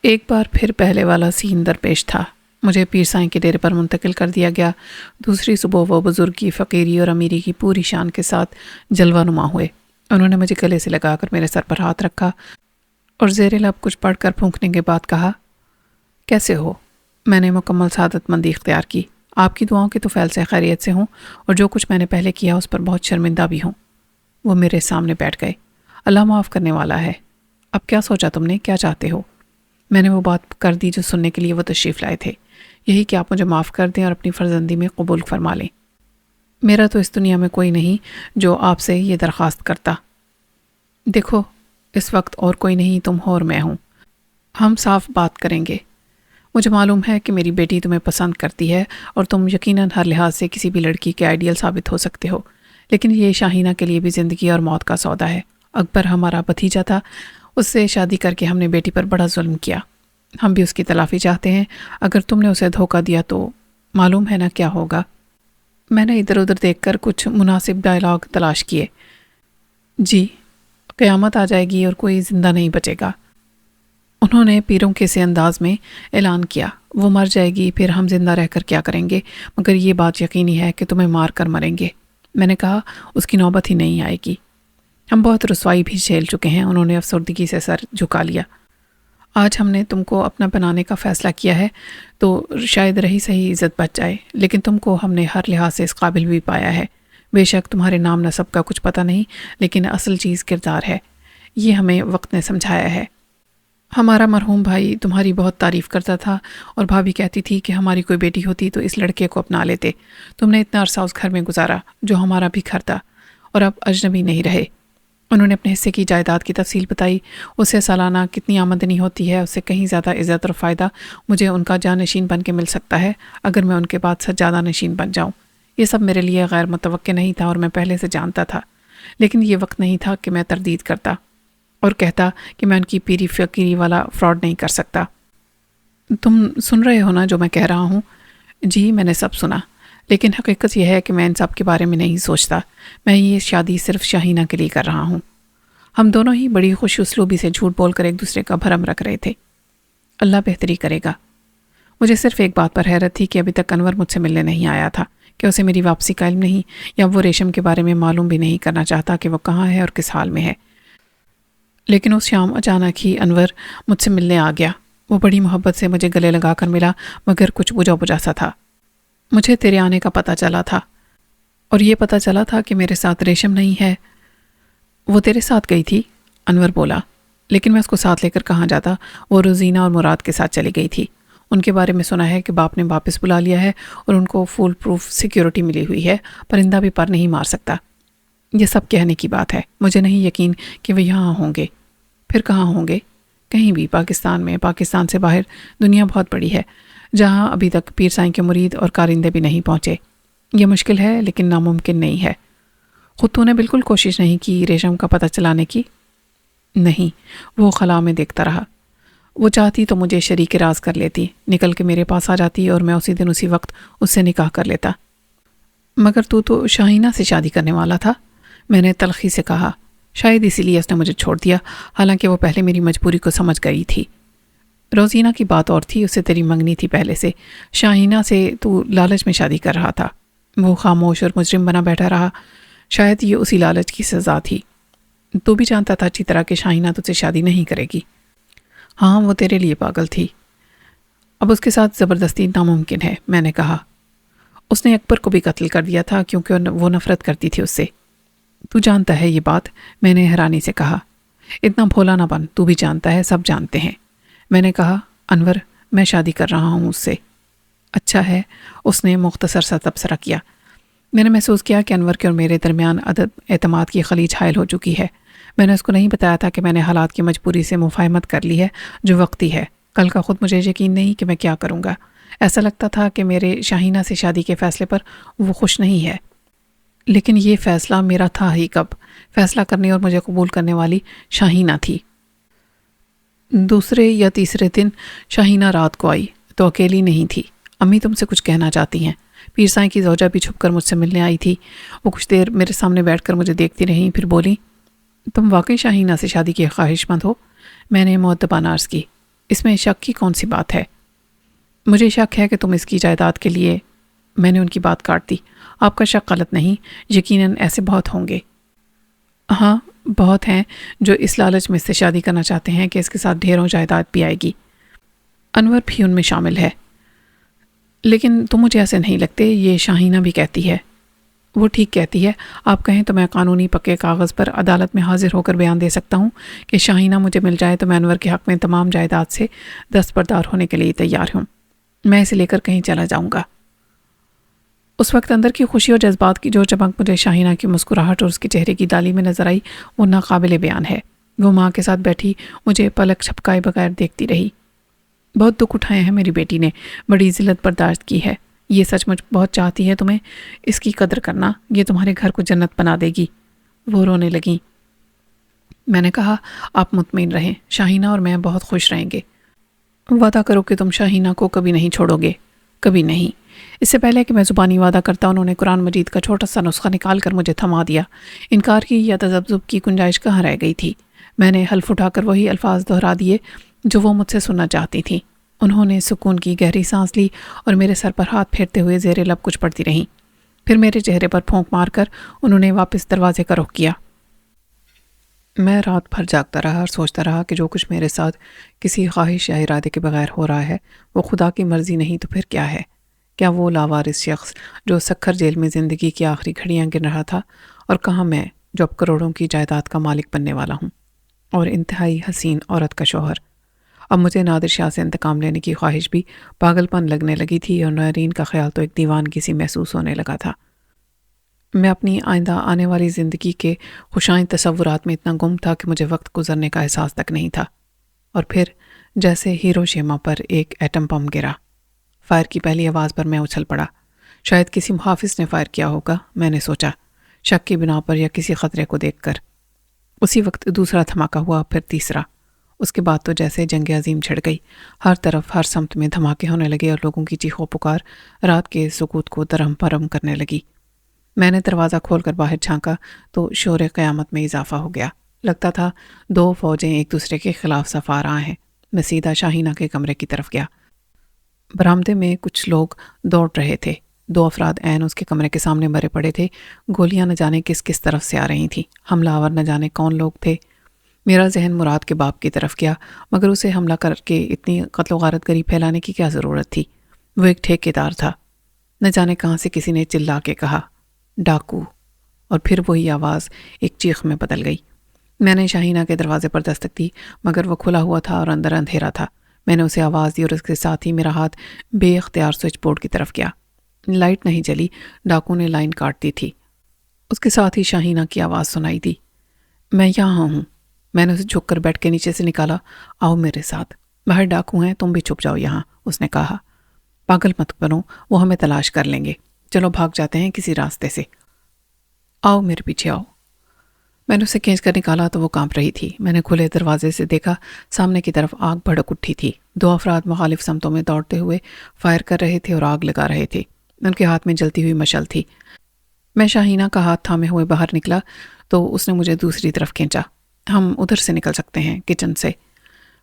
ایک بار پھر پہلے والا سین درپیش تھا۔ مجھے پیر سائیں کے ڈیرے پر منتقل کر دیا گیا۔ دوسری صبح وہ بزرگی، فقیری اور امیری کی پوری شان کے ساتھ جلوہ نما ہوئے۔ انہوں نے مجھے گلے سے لگا کر میرے سر پر ہاتھ رکھا اور زیر لب کچھ پڑھ کر پھونکنے کے بعد کہا، کیسے ہو؟ میں نے مکمل سعادت مندی اختیار کی۔ آپ کی دعاؤں کے طفیل سے خیریت سے ہوں اور جو کچھ میں نے پہلے کیا اس پر بہت شرمندہ بھی ہوں۔ وہ میرے سامنے بیٹھ گئے۔ اللہ معاف کرنے والا ہے۔ اب کیا سوچا تم نے؟ کیا چاہتے ہو؟ میں نے وہ بات کر دی جو سننے کے لیے وہ تشریف لائے تھے، یہی کہ آپ مجھے معاف کر دیں اور اپنی فرزندی میں قبول فرما لیں۔ میرا تو اس دنیا میں کوئی نہیں جو آپ سے یہ درخواست کرتا۔ دیکھو، اس وقت اور کوئی نہیں، تم ہو اور میں ہوں۔ ہم صاف بات کریں گے۔ مجھے معلوم ہے کہ میری بیٹی تمہیں پسند کرتی ہے اور تم یقیناً ہر لحاظ سے کسی بھی لڑکی کے آئیڈیل ثابت ہو سکتے ہو، لیکن یہ شاہینہ کے لیے بھی زندگی اور موت کا سودا ہے۔ اکبر ہمارا بھتیجا تھا، اس سے شادی کر کے ہم نے بیٹی پر بڑا ظلم کیا۔ ہم بھی اس کی تلافی چاہتے ہیں۔ اگر تم نے اسے دھوکہ دیا تو معلوم ہے نا کیا ہوگا۔ میں نے ادھر ادھر دیکھ کر کچھ مناسب ڈائلاگ تلاش کیے۔ جی، قیامت آ جائے گی اور کوئی زندہ نہیں بچے گا۔ انہوں نے پیروں کے سے انداز میں اعلان کیا۔ وہ مر جائے گی، پھر ہم زندہ رہ کر کیا کریں گے؟ مگر یہ بات یقینی ہے کہ تمہیں مار کر مریں گے۔ میں نے کہا، اس کی نوبت ہی نہیں آئے گی۔ ہم بہت رسوائی بھی جھیل چکے ہیں۔ انہوں نے افسردگی سے سر جھکا لیا۔ آج ہم نے تم کو اپنا بنانے کا فیصلہ کیا ہے تو شاید رہی صحیح عزت بچ جائے، لیکن تم کو ہم نے ہر لحاظ سے اس قابل بھی پایا ہے۔ بے شک تمہارے نام نسب کا کچھ پتہ نہیں، لیکن اصل چیز کردار ہے۔ یہ ہمیں وقت نے سمجھایا ہے۔ ہمارا مرحوم بھائی تمہاری بہت تعریف کرتا تھا اور بھابھی کہتی تھی کہ ہماری کوئی بیٹی ہوتی تو اس لڑکے کو اپنا لیتے۔ تم نے اتنا عرصہ اس گھر میں گزارا جو ہمارا بھی گھر تھا، اور اب اجنبی نہیں رہے۔ انہوں نے اپنے حصے کی جائیداد کی تفصیل بتائی۔ اسے سالانہ کتنی آمدنی ہوتی ہے، اس سے کہیں زیادہ عزت اور فائدہ مجھے ان کا جانشین بن کے مل سکتا ہے اگر میں ان کے بعد سجادہ نشین بن جاؤں۔ یہ سب میرے لیے غیر متوقع نہیں تھا اور میں پہلے سے جانتا تھا، لیکن یہ وقت نہیں تھا کہ میں تردید کرتا اور کہتا کہ میں ان کی پیری فقیری والا فراڈ نہیں کر سکتا۔ تم سن رہے ہو نا جو میں کہہ رہا ہوں؟ جی، میں نے سب سنا، لیکن حقیقت یہ ہے کہ میں ان سب کے بارے میں نہیں سوچتا۔ میں یہ شادی صرف شاہینہ کے لیے کر رہا ہوں۔ ہم دونوں ہی بڑی خوش اسلوبی سے جھوٹ بول کر ایک دوسرے کا بھرم رکھ رہے تھے۔ اللہ بہتری کرے گا۔ مجھے صرف ایک بات پر حیرت تھی کہ ابھی تک انور مجھ سے ملنے نہیں آیا تھا، کہ اسے میری واپسی کا علم نہیں، یا وہ ریشم کے بارے میں معلوم بھی نہیں کرنا چاہتا کہ وہ کہاں ہے اور کس حال میں ہے۔ لیکن اس شام اچانک ہی انور مجھ سے ملنے آ گیا۔ وہ بڑی محبت سے مجھے گلے لگا کر ملا، مگر کچھ بجھا بجھا سا تھا۔ مجھے تیرے آنے کا پتہ چلا تھا، اور یہ پتہ چلا تھا کہ میرے ساتھ ریشم نہیں ہے۔ وہ تیرے ساتھ گئی تھی؟ انور بولا۔ لیکن میں اس کو ساتھ لے کر کہاں جاتا؟ وہ روزینہ اور مراد کے ساتھ چلی گئی تھی۔ ان کے بارے میں سنا ہے کہ باپ نے واپس بلا لیا ہے اور ان کو فول پروف سیکیورٹی ملی ہوئی ہے، پرندہ بھی پر نہیں مار سکتا۔ یہ سب کہنے کی بات ہے، مجھے نہیں یقین کہ وہ یہاں ہوں گے۔ پھر کہاں ہوں گے؟ کہیں بھی، پاکستان میں، پاکستان سے باہر۔ دنیا بہت بڑی ہے جہاں ابھی تک پیر سائیں کے مرید اور کارندے بھی نہیں پہنچے۔ یہ مشکل ہے لیکن ناممکن نہیں ہے۔ خود تو نے بالکل کوشش نہیں کی ریشم کا پتہ چلانے کی؟ نہیں، وہ خلا میں دیکھتا رہا۔ وہ چاہتی تو مجھے شریک راز کر لیتی، نکل کے میرے پاس آ جاتی اور میں اسی دن اسی وقت اس سے نکاح کر لیتا۔ مگر تو شاہینہ سے شادی کرنے والا تھا، میں نے تلخی سے کہا۔ شاید اسی لیے اس نے مجھے چھوڑ دیا، حالانکہ وہ پہلے میری مجبوری کو سمجھ گئی تھی۔ روزینہ کی بات اور تھی، اسے تیری منگنی تھی پہلے سے۔ شاہینہ سے تو لالچ میں شادی کر رہا تھا۔ وہ خاموش اور مجرم بنا بیٹھا رہا۔ شاید یہ اسی لالچ کی سزا تھی۔ تو بھی جانتا تھا اچھی طرح کہ شاہینہ تجھ سے شادی نہیں کرے گی۔ ہاں، وہ تیرے لیے پاگل تھی۔ اب اس کے ساتھ زبردستی ناممکن ہے، میں نے کہا۔ اس نے اکبر کو بھی قتل کر دیا تھا کیونکہ وہ نفرت کرتی تھی اس سے۔ تو جانتا ہے یہ بات؟ میں نے حیرانی سے کہا۔ اتنا بھولا نہ بن، تو بھی جانتا ہے، سب جانتے ہیں۔ میں نے کہا، انور، میں شادی کر رہا ہوں اس سے۔ اچھا ہے، اس نے مختصر سا تبصرہ کیا۔ میں نے محسوس کیا کہ انور کے اور میرے درمیان عدم اعتماد کی خلیج حائل ہو چکی ہے۔ میں نے اس کو نہیں بتایا تھا کہ میں نے حالات کی مجبوری سے مفاہمت کر لی ہے جو وقتی ہے۔ کل کا خود مجھے یقین نہیں کہ میں کیا کروں گا۔ ایسا لگتا تھا کہ میرے شاہینہ سے شادی کے فیصلے پر وہ خوش نہیں ہے، لیکن یہ فیصلہ میرا تھا ہی کب؟ فیصلہ کرنے اور مجھے قبول کرنے والی شاہینہ تھی۔ دوسرے یا تیسرے دن شاہینہ رات کو آئی تو اکیلی نہیں تھی۔ امی تم سے کچھ کہنا چاہتی ہیں۔ پیر سائیں کی زوجہ بھی چھپ کر مجھ سے ملنے آئی تھی۔ وہ کچھ دیر میرے سامنے بیٹھ کر مجھے دیکھتی رہیں، پھر بولی، تم واقعی شاہینہ سے شادی کی خواہش مند ہو؟ میں نے مؤدبانہ عرض کی۔ اس میں شک کی کون سی بات ہے؟ مجھے شک ہے کہ تم اس کی جائیداد کے لیے… میں نے ان کی بات کاٹ دی۔ آپ کا شک غلط نہیں، یقیناً ایسے بہت ہوں گے۔ ہاں، بہت ہیں جو اس لالچ میں اس سے شادی کرنا چاہتے ہیں کہ اس کے ساتھ ڈھیروں جائیداد بھی آئے گی۔ انور بھی ان میں شامل ہے۔ لیکن تم مجھے ایسے نہیں لگتے، یہ شاہینہ بھی کہتی ہے۔ وہ ٹھیک کہتی ہے، آپ کہیں تو میں قانونی پکے کاغذ پر عدالت میں حاضر ہو کر بیان دے سکتا ہوں کہ شاہینہ مجھے مل جائے تو میں انور کے حق میں تمام جائیداد سے دستبردار ہونے کے لیے تیار ہوں۔ میں اسے لے کر کہیں چلا جاؤں گا۔ اس وقت اندر کی خوشی اور جذبات کی جو چمک مجھے شاہینہ کی مسکراہٹ اور اس کے چہرے کی ڈالی میں نظر آئی وہ ناقابل بیان ہے۔ وہ ماں کے ساتھ بیٹھی مجھے پلک چھپکائے بغیر دیکھتی رہی۔ بہت دکھ اٹھائے ہیں میری بیٹی نے، بڑی ذلت برداشت کی ہے۔ یہ سچ مچ بہت چاہتی ہے تمہیں، اس کی قدر کرنا، یہ تمہارے گھر کو جنت بنا دے گی۔ وہ رونے لگیں۔ میں نے کہا، آپ مطمئن رہیں، شاہینہ اور میں بہت خوش رہیں گے۔ وعدہ کرو کہ تم شاہینہ کو کبھی نہیں چھوڑو گے۔ کبھی نہیں۔ اس سے پہلے کہ میں زبانی وعدہ کرتا انہوں نے قرآن مجید کا چھوٹا سا نسخہ نکال کر مجھے تھما دیا۔ انکار کی یا تذبذب کی گنجائش کہاں رہ گئی تھی؟ میں نے حلف اٹھا کر وہی الفاظ دہرا دیے جو وہ مجھ سے سننا چاہتی تھیں۔ انہوں نے سکون کی گہری سانس لی اور میرے سر پر ہاتھ پھیرتے ہوئے زیر لب کچھ پڑھتی رہیں۔ پھر میرے چہرے پر پھونک مار کر انہوں نے واپس دروازے کا رخ کیا۔ میں رات بھر جاگتا رہا اور سوچتا رہا کہ جو کچھ میرے ساتھ کسی خواہش یا ارادے کے بغیر ہو رہا ہے وہ خدا کی مرضی نہیں تو پھر کیا ہے؟ کیا وہ لاوارث شخص جو سکھر جیل میں زندگی کی آخری گھڑیاں گن رہا تھا، اور کہاں میں جو اب کروڑوں کی جائیداد کا مالک بننے والا ہوں اور انتہائی حسین عورت کا شوہر؟ اب مجھے نادر شاہ سے انتقام لینے کی خواہش بھی پاگل پن لگنے لگی تھی اور نورین کا خیال تو ایک دیوانگی سی محسوس ہونے لگا تھا۔ میں اپنی آئندہ آنے والی زندگی کے خوشائند تصورات میں اتنا گم تھا کہ مجھے وقت گزرنے کا احساس تک نہیں تھا۔ اور پھر جیسے ہیروشیما پر ایک ایٹم بم گرا، فائر کی پہلی آواز پر میں اچھل پڑا۔ شاید کسی محافظ نے فائر کیا ہوگا، میں نے سوچا، شک کی بنا پر یا کسی خطرے کو دیکھ کر۔ اسی وقت دوسرا دھماکہ ہوا، پھر تیسرا۔ اس کے بعد تو جیسے جنگ عظیم چھڑ گئی، ہر طرف ہر سمت میں دھماکے ہونے لگے اور لوگوں کی چیخ و پکار رات کے سکوت کو درہم برہم کرنے لگی۔ میں نے دروازہ کھول کر باہر جھانکا تو شور قیامت میں اضافہ ہو گیا۔ لگتا تھا دو فوجیں ایک دوسرے کے خلاف صف آراں ہیں۔ میں سیدھا شاہینہ کے کمرے کی طرف گیا۔ برآمدے میں کچھ لوگ دوڑ رہے تھے۔ دو افراد عین اس کے کمرے کے سامنے مرے پڑے تھے۔ گولیاں نہ جانے کس کس طرف سے آ رہی تھیں، حملہ آور نہ جانے کون لوگ تھے۔ میرا ذہن مراد کے باپ کی طرف گیا، مگر اسے حملہ کر کے اتنی قتل و غارت گری پھیلانے کی کیا ضرورت تھی؟ وہ ایک ٹھیکیدار تھا۔ نہ جانے کہاں سے کسی نے چلا کے کہا، ڈاکو، اور پھر وہی آواز ایک چیخ میں بدل گئی۔ میں نے شاہینہ کے دروازے پر دستک دی، مگر وہ کھلا ہوا تھا اور اندر اندھیرا تھا۔ میں نے اسے آواز دی اور اس کے ساتھ ہی میرا ہاتھ بے اختیار سوئچ بورڈ کی طرف گیا۔ لائٹ نہیں جلی، ڈاکو نے لائن کاٹ دی تھی۔ اس کے ساتھ ہی شاہینہ کی آواز سنائی دی، میں یہاں ہوں۔ میں نے اسے جھک کر بیڈ کے نیچے سے نکالا، آؤ میرے ساتھ، باہر ڈاکو ہیں، تم بھی چھپ جاؤ یہاں، اس نے کہا۔ پاگل مت بنو، وہ ہمیں تلاش کر لیں گے، چلو بھاگ جاتے ہیں کسی راستے سے، آؤ میرے پیچھے آؤ۔ میں نے اسے کھینچ کر نکالا تو وہ کانپ رہی تھی۔ میں نے کھلے دروازے سے دیکھا، سامنے کی طرف آگ بھڑک اٹھی تھی۔ دو افراد مخالف سمتوں میں دوڑتے ہوئے فائر کر رہے تھے اور آگ لگا رہے تھے۔ ان کے ہاتھ میں جلتی ہوئی مشعل تھی۔ میں شاہینہ کا ہاتھ تھامے ہوئے باہر نکلا تو اس نے مجھے دوسری طرف کھینچا۔ ہم ادھر سے نکل سکتے ہیں، کچن سے۔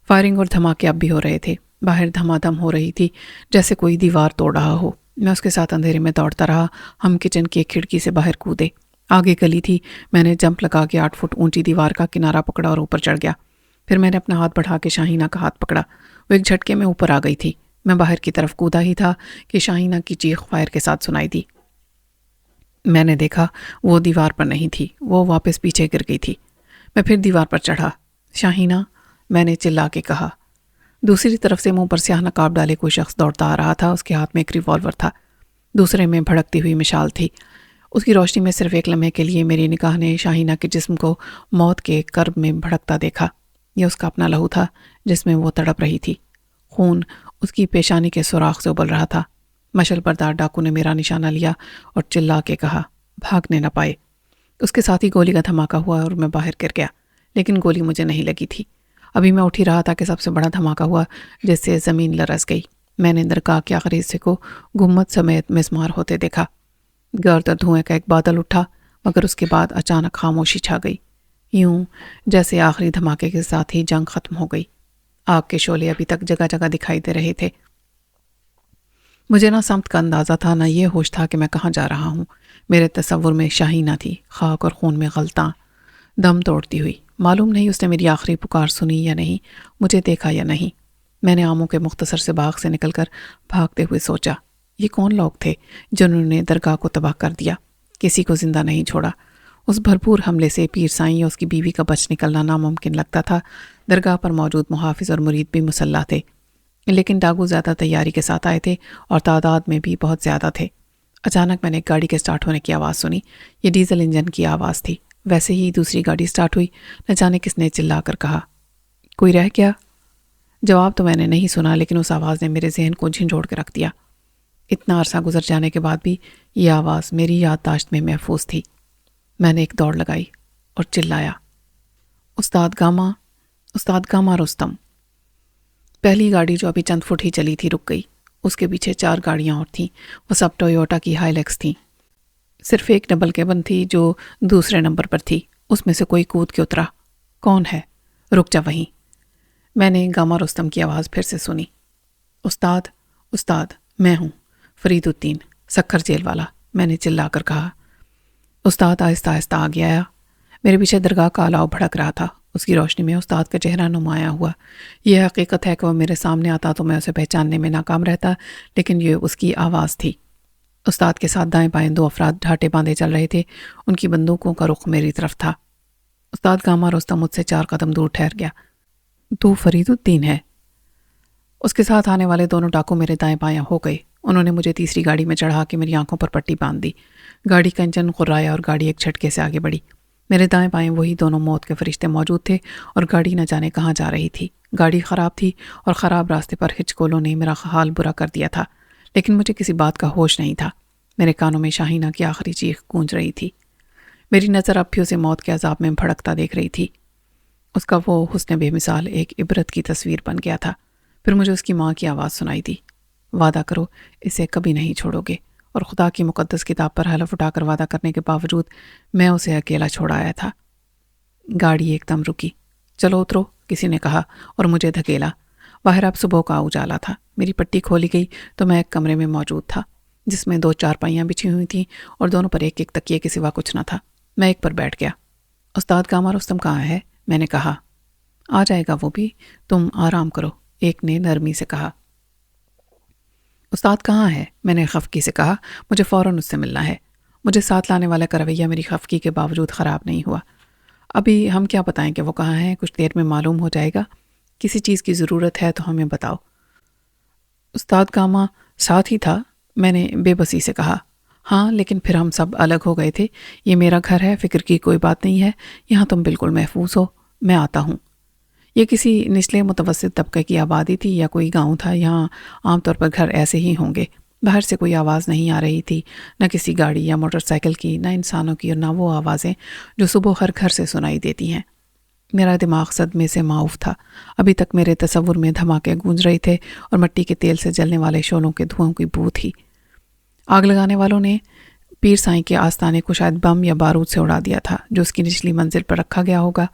فائرنگ اور دھماکے اب بھی ہو رہے تھے، باہر دھما دھم ہو رہی تھی جیسے کوئی دیوار توڑ رہا ہو۔ میں اس کے ساتھ اندھیرے میں دوڑتا رہا۔ ہم کچن کی ایک کھڑکی سے باہر کودے۔ آگے گلی تھی۔ میں نے جمپ لگا کے 8 فٹ اونچی دیوار کا کنارہ پکڑا اور اوپر چڑھ گیا۔ پھر میں نے اپنا ہاتھ بڑھا کے شاہینہ کا ہاتھ پکڑا۔ وہ ایک جھٹکے میں اوپر آ گئی تھی۔ میں باہر کی طرف کودا ہی تھا کہ شاہینہ کی چیخ فائر کے ساتھ سنائی دی۔ میں نے دیکھا وہ دیوار پر نہیں تھی، وہ واپس پیچھے گر گئی تھی۔ میں پھر دیوار پر چڑھا۔ شاہینہ، میں نے چلا کے کہا۔ دوسری طرف سے منہ پر سیاہ نقاب ڈالے کوئی شخص دوڑتا آ رہا تھا۔ اس کے ہاتھ میں ایک ریوالور تھا، دوسرے میں بھڑکتی ہوئی مشال تھی۔ اس کی روشنی میں صرف ایک لمحے کے لیے میری نگاہ نے شاہینہ کے جسم کو موت کے کرب میں بھڑکتا دیکھا۔ یہ اس کا اپنا لہو تھا جس میں وہ تڑپ رہی تھی۔ خون اس کی پیشانی کے سوراخ سے ابل رہا تھا۔ مشعل بردار ڈاکو نے میرا نشانہ لیا اور چلا کے کہا، بھاگنے نہ پائے۔ اس کے ساتھ ہی گولی کا دھماکہ ہوا اور میں باہر گر گیا، لیکن گولی مجھے نہیں لگی تھی۔ ابھی میں اٹھ ہی رہا تھا کہ سب سے بڑا دھماکہ ہوا جس سے زمین لرز گئی۔ میں نے درگاہ کے آخری حصے کو گنبد سمیت مسمار ہوتے دیکھا۔ گرد اور دھوئیں کا ایک بادل اٹھا، مگر اس کے بعد اچانک خاموشی چھا گئی، یوں جیسے آخری دھماکے کے ساتھ ہی جنگ ختم ہو گئی۔ آگ کے شعلے ابھی تک جگہ جگہ دکھائی دے رہے تھے۔ مجھے نہ سمت کا اندازہ تھا، نہ یہ ہوش تھا کہ میں کہاں جا رہا ہوں۔ میرے تصور میں شاہی نہ تھی، خاک اور خون میں غلطاں دم توڑتی ہوئی۔ معلوم نہیں اس نے میری آخری پکار سنی یا نہیں، مجھے دیکھا یا نہیں۔ میں نے آموں کے مختصر سے باغ سے نکل کر بھاگتے ہوئے سوچا، یہ کون لوگ تھے جنہوں نے درگاہ کو تباہ کر دیا؟ کسی کو زندہ نہیں چھوڑا۔ اس بھرپور حملے سے پیر سائیں اور اس کی بیوی کا بچ نکلنا ناممکن لگتا تھا۔ درگاہ پر موجود محافظ اور مرید بھی مسلح تھے، لیکن ڈاکو زیادہ تیاری کے ساتھ آئے تھے اور تعداد میں بھی بہت زیادہ تھے۔ اچانک میں نے ایک گاڑی کے سٹارٹ ہونے کی آواز سنی۔ یہ ڈیزل انجن کی آواز تھی۔ ویسے ہی دوسری گاڑی سٹارٹ ہوئی۔ نہ جانے کس نے چلا کر کہا، کوئی رہ گیا؟ جواب تو میں نے نہیں سنا، لیکن اس آواز نے میرے ذہن کو جھنجھوڑ کے رکھ دیا۔ اتنا عرصہ گزر جانے کے بعد بھی یہ آواز میری یادداشت میں محفوظ تھی۔ میں نے ایک دوڑ لگائی اور چلایا، استاد گاما، استاد گاما رستم۔ پہلی گاڑی جو ابھی چند فٹ ہی چلی تھی رک گئی۔ اس کے پیچھے 4 گاڑیاں اور تھیں، وہ سب ٹویوٹا کی ہائی لیکس تھیں۔ صرف ایک ڈبل کیبن تھی جو دوسرے نمبر پر تھی۔ اس میں سے کوئی کود کے اترا۔ کون ہے؟ رک جا وہیں۔ میں نے گاما رستم کی آواز پھر سے سنی۔ استاد، استاد، میں ہوں فرید الدین، سکھر جیل والا، میں نے چلا کر کہا۔ استاد آہستہ آہستہ آگے آیا۔ میرے پیچھے درگاہ کا الاؤ بھڑک رہا تھا۔ اس کی روشنی میں استاد کا چہرہ نمایاں ہوا۔ یہ حقیقت ہے کہ وہ میرے سامنے آتا تو میں اسے پہچاننے میں ناکام رہتا، لیکن یہ اس کی آواز تھی۔ استاد کے ساتھ دائیں بائیں 2 افراد ڈھاٹے باندھے چل رہے تھے۔ ان کی بندوقوں کا رخ میری طرف تھا۔ استاد گاما رستم مجھ سے 4 قدم دور ٹھہر گیا۔ تو فرید الدین ہے؟ اس کے ساتھ آنے والے دونوں ڈاکو میرے دائیں بائیں ہو گئے۔ انہوں نے مجھے تیسری گاڑی میں چڑھا کے میری آنکھوں پر پٹی باندھ دی۔ گاڑی کا انجن غرایا اور گاڑی ایک جھٹکے سے آگے بڑھی۔ میرے دائیں بائیں وہی دونوں موت کے فرشتے موجود تھے اور گاڑی نہ جانے کہاں جا رہی تھی۔ گاڑی خراب تھی اور خراب راستے پر ہچکولوں نے میرا حال برا کر دیا تھا، لیکن مجھے کسی بات کا ہوش نہیں تھا۔ میرے کانوں میں شاہینہ کی آخری چیخ گونج رہی تھی۔ میری نظر اب بھی اسے موت کے عذاب میں بھڑکتا دیکھ رہی تھی۔ اس کا وہ حسن بے مثال ایک عبرت کی تصویر بن گیا تھا۔ پھر مجھے اس کی ماں کی آواز سنائی دی، وعدہ کرو اسے کبھی نہیں چھوڑو گے۔ اور خدا کی مقدس کتاب پر حلف اٹھا کر وعدہ کرنے کے باوجود میں اسے اکیلا چھوڑ آیا تھا۔ گاڑی ایک دم رکی۔ چلو اترو، کسی نے کہا اور مجھے دھکیلا۔ باہر اب صبح کا اجالا تھا۔ میری پٹی کھولی گئی تو میں ایک کمرے میں موجود تھا جس میں 2 چارپائیاں بچھی ہوئی تھیں اور دونوں پر ایک ایک تکیے کے سوا کچھ نہ تھا۔ میں ایک پر بیٹھ گیا۔ استاد گاما رستم کہاں ہے؟ میں نے کہا۔ آ جائے گا وہ بھی، تم آرام کرو، ایک نے نرمی سے کہا۔ استاد کہاں ہے؟ میں نے خفگی سے کہا۔ مجھے فوراً اس سے ملنا ہے۔ مجھے ساتھ لانے والے کا رویہ میری خفگی کے باوجود خراب نہیں ہوا۔ ابھی ہم کیا بتائیں کہ وہ کہاں ہیں، کچھ دیر میں معلوم ہو جائے گا۔ کسی چیز کی ضرورت ہے تو ہمیں بتاؤ۔ استاد گاما ساتھ ہی تھا، میں نے بے بسی سے کہا۔ ہاں، لیکن پھر ہم سب الگ ہو گئے تھے۔ یہ میرا گھر ہے، فکر کی کوئی بات نہیں ہے، یہاں تم بالکل محفوظ ہو، میں آتا ہوں۔ یہ کسی نچلے متوسط طبقے کی آبادی تھی یا کوئی گاؤں تھا؟ یہاں عام طور پر گھر ایسے ہی ہوں گے۔ باہر سے کوئی آواز نہیں آ رہی تھی، نہ کسی گاڑی یا موٹر سائیکل کی، نہ انسانوں کی، اور نہ وہ آوازیں جو صبح ہر گھر سے سنائی دیتی ہیں۔ میرا دماغ صدمے سے معاف تھا۔ ابھی تک میرے تصور میں دھماکے گونج رہے تھے اور مٹی کے تیل سے جلنے والے شعلوں کے دھواں کی بو تھی۔ آگ لگانے والوں نے پیر سائیں کے آستانے کو شاید بم یا بارود سے اڑا دیا تھا جو اس کی نچلی منزل پر رکھا گیا ہوگا۔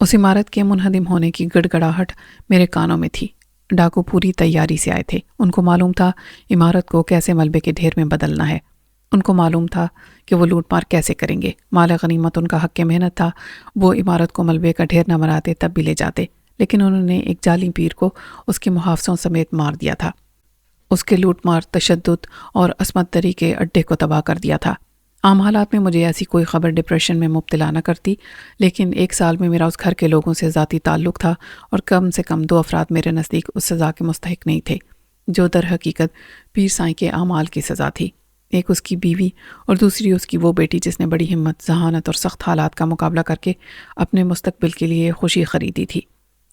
اس عمارت کے منہدم ہونے کی گڑگڑاہٹ میرے کانوں میں تھی۔ ڈاکو پوری تیاری سے آئے تھے۔ ان کو معلوم تھا عمارت کو کیسے ملبے کے ڈھیر میں بدلنا ہے۔ ان کو معلوم تھا کہ وہ لوٹ مار کیسے کریں گے۔ مال غنیمت ان کا حق محنت تھا۔ وہ عمارت کو ملبے کا ڈھیر نہ بناتے تب بھی لے جاتے، لیکن انہوں نے ایک جعلی پیر کو اس کے محافظوں سمیت مار دیا تھا۔ اس کے لوٹ مار، تشدد اور عصمت دری کے اڈے کو تباہ کر دیا تھا۔ عام حالات میں مجھے ایسی کوئی خبر ڈپریشن میں مبتلا نہ کرتی، لیکن 1 سال میں میرا اس گھر کے لوگوں سے ذاتی تعلق تھا اور کم سے کم 2 افراد میرے نزدیک اس سزا کے مستحق نہیں تھے جو در حقیقت پیر سائیں کے اعمال کی سزا تھی۔ ایک اس کی بیوی اور دوسری اس کی وہ بیٹی جس نے بڑی ہمت، ذہانت اور سخت حالات کا مقابلہ کر کے اپنے مستقبل کے لیے خوشی خریدی تھی۔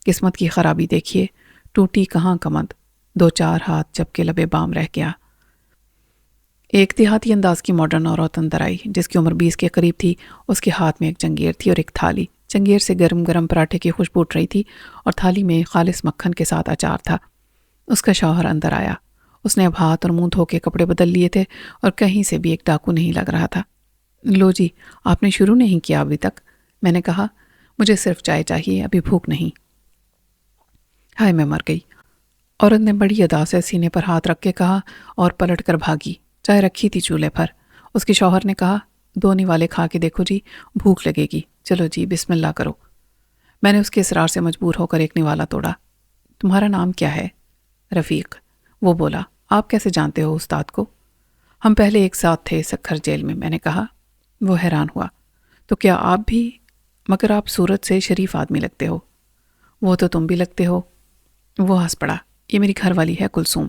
قسمت کی خرابی دیکھیے، ٹوٹی کہاں کمند، 2-4 ہاتھ جبکہ لبے بام رہ گیا۔ ایک دیہاتی انداز کی ماڈرن عورت اندر آئی جس کی عمر 20 کے قریب تھی۔ اس کے ہاتھ میں ایک چنگیر تھی اور ایک تھالی۔ چنگیر سے گرم گرم پراٹھے کی خوشبو اٹھ رہی تھی اور تھالی میں خالص مکھن کے ساتھ اچار تھا۔ اس کا شوہر اندر آیا۔ اس نے اب ہاتھ اور منہ دھو کے کپڑے بدل لیے تھے اور کہیں سے بھی ایک ڈاکو نہیں لگ رہا تھا۔ لو جی، آپ نے شروع نہیں کیا ابھی تک؟ میں نے کہا، مجھے صرف چائے چاہیے، ابھی بھوک نہیں۔ ہائے میں مر گئی، عورت نے بڑی ادا سے سینے پر ہاتھ رکھ کے کہا اور پلٹ کر بھاگی۔ چائے رکھی تھی چولہے پر۔ اس کے شوہر نے کہا، 2 نوالے کھا کے دیکھو جی، بھوک لگے گی، چلو جی بسم اللہ کرو۔ میں نے اس کے اصرار سے مجبور ہو کر ایک نوالا توڑا۔ تمہارا نام کیا ہے؟ رفیق۔ وہ بولا، آپ کیسے جانتے ہو استاد کو؟ ہم پہلے ایک ساتھ تھے سکھر جیل میں نے کہا۔ وہ حیران ہوا، تو کیا آپ بھی؟ مگر آپ صورت سے شریف آدمی لگتے ہو۔ وہ تو تم بھی لگتے ہو۔ وہ ہنس پڑا۔ یہ میری گھر والی ہے کلثوم۔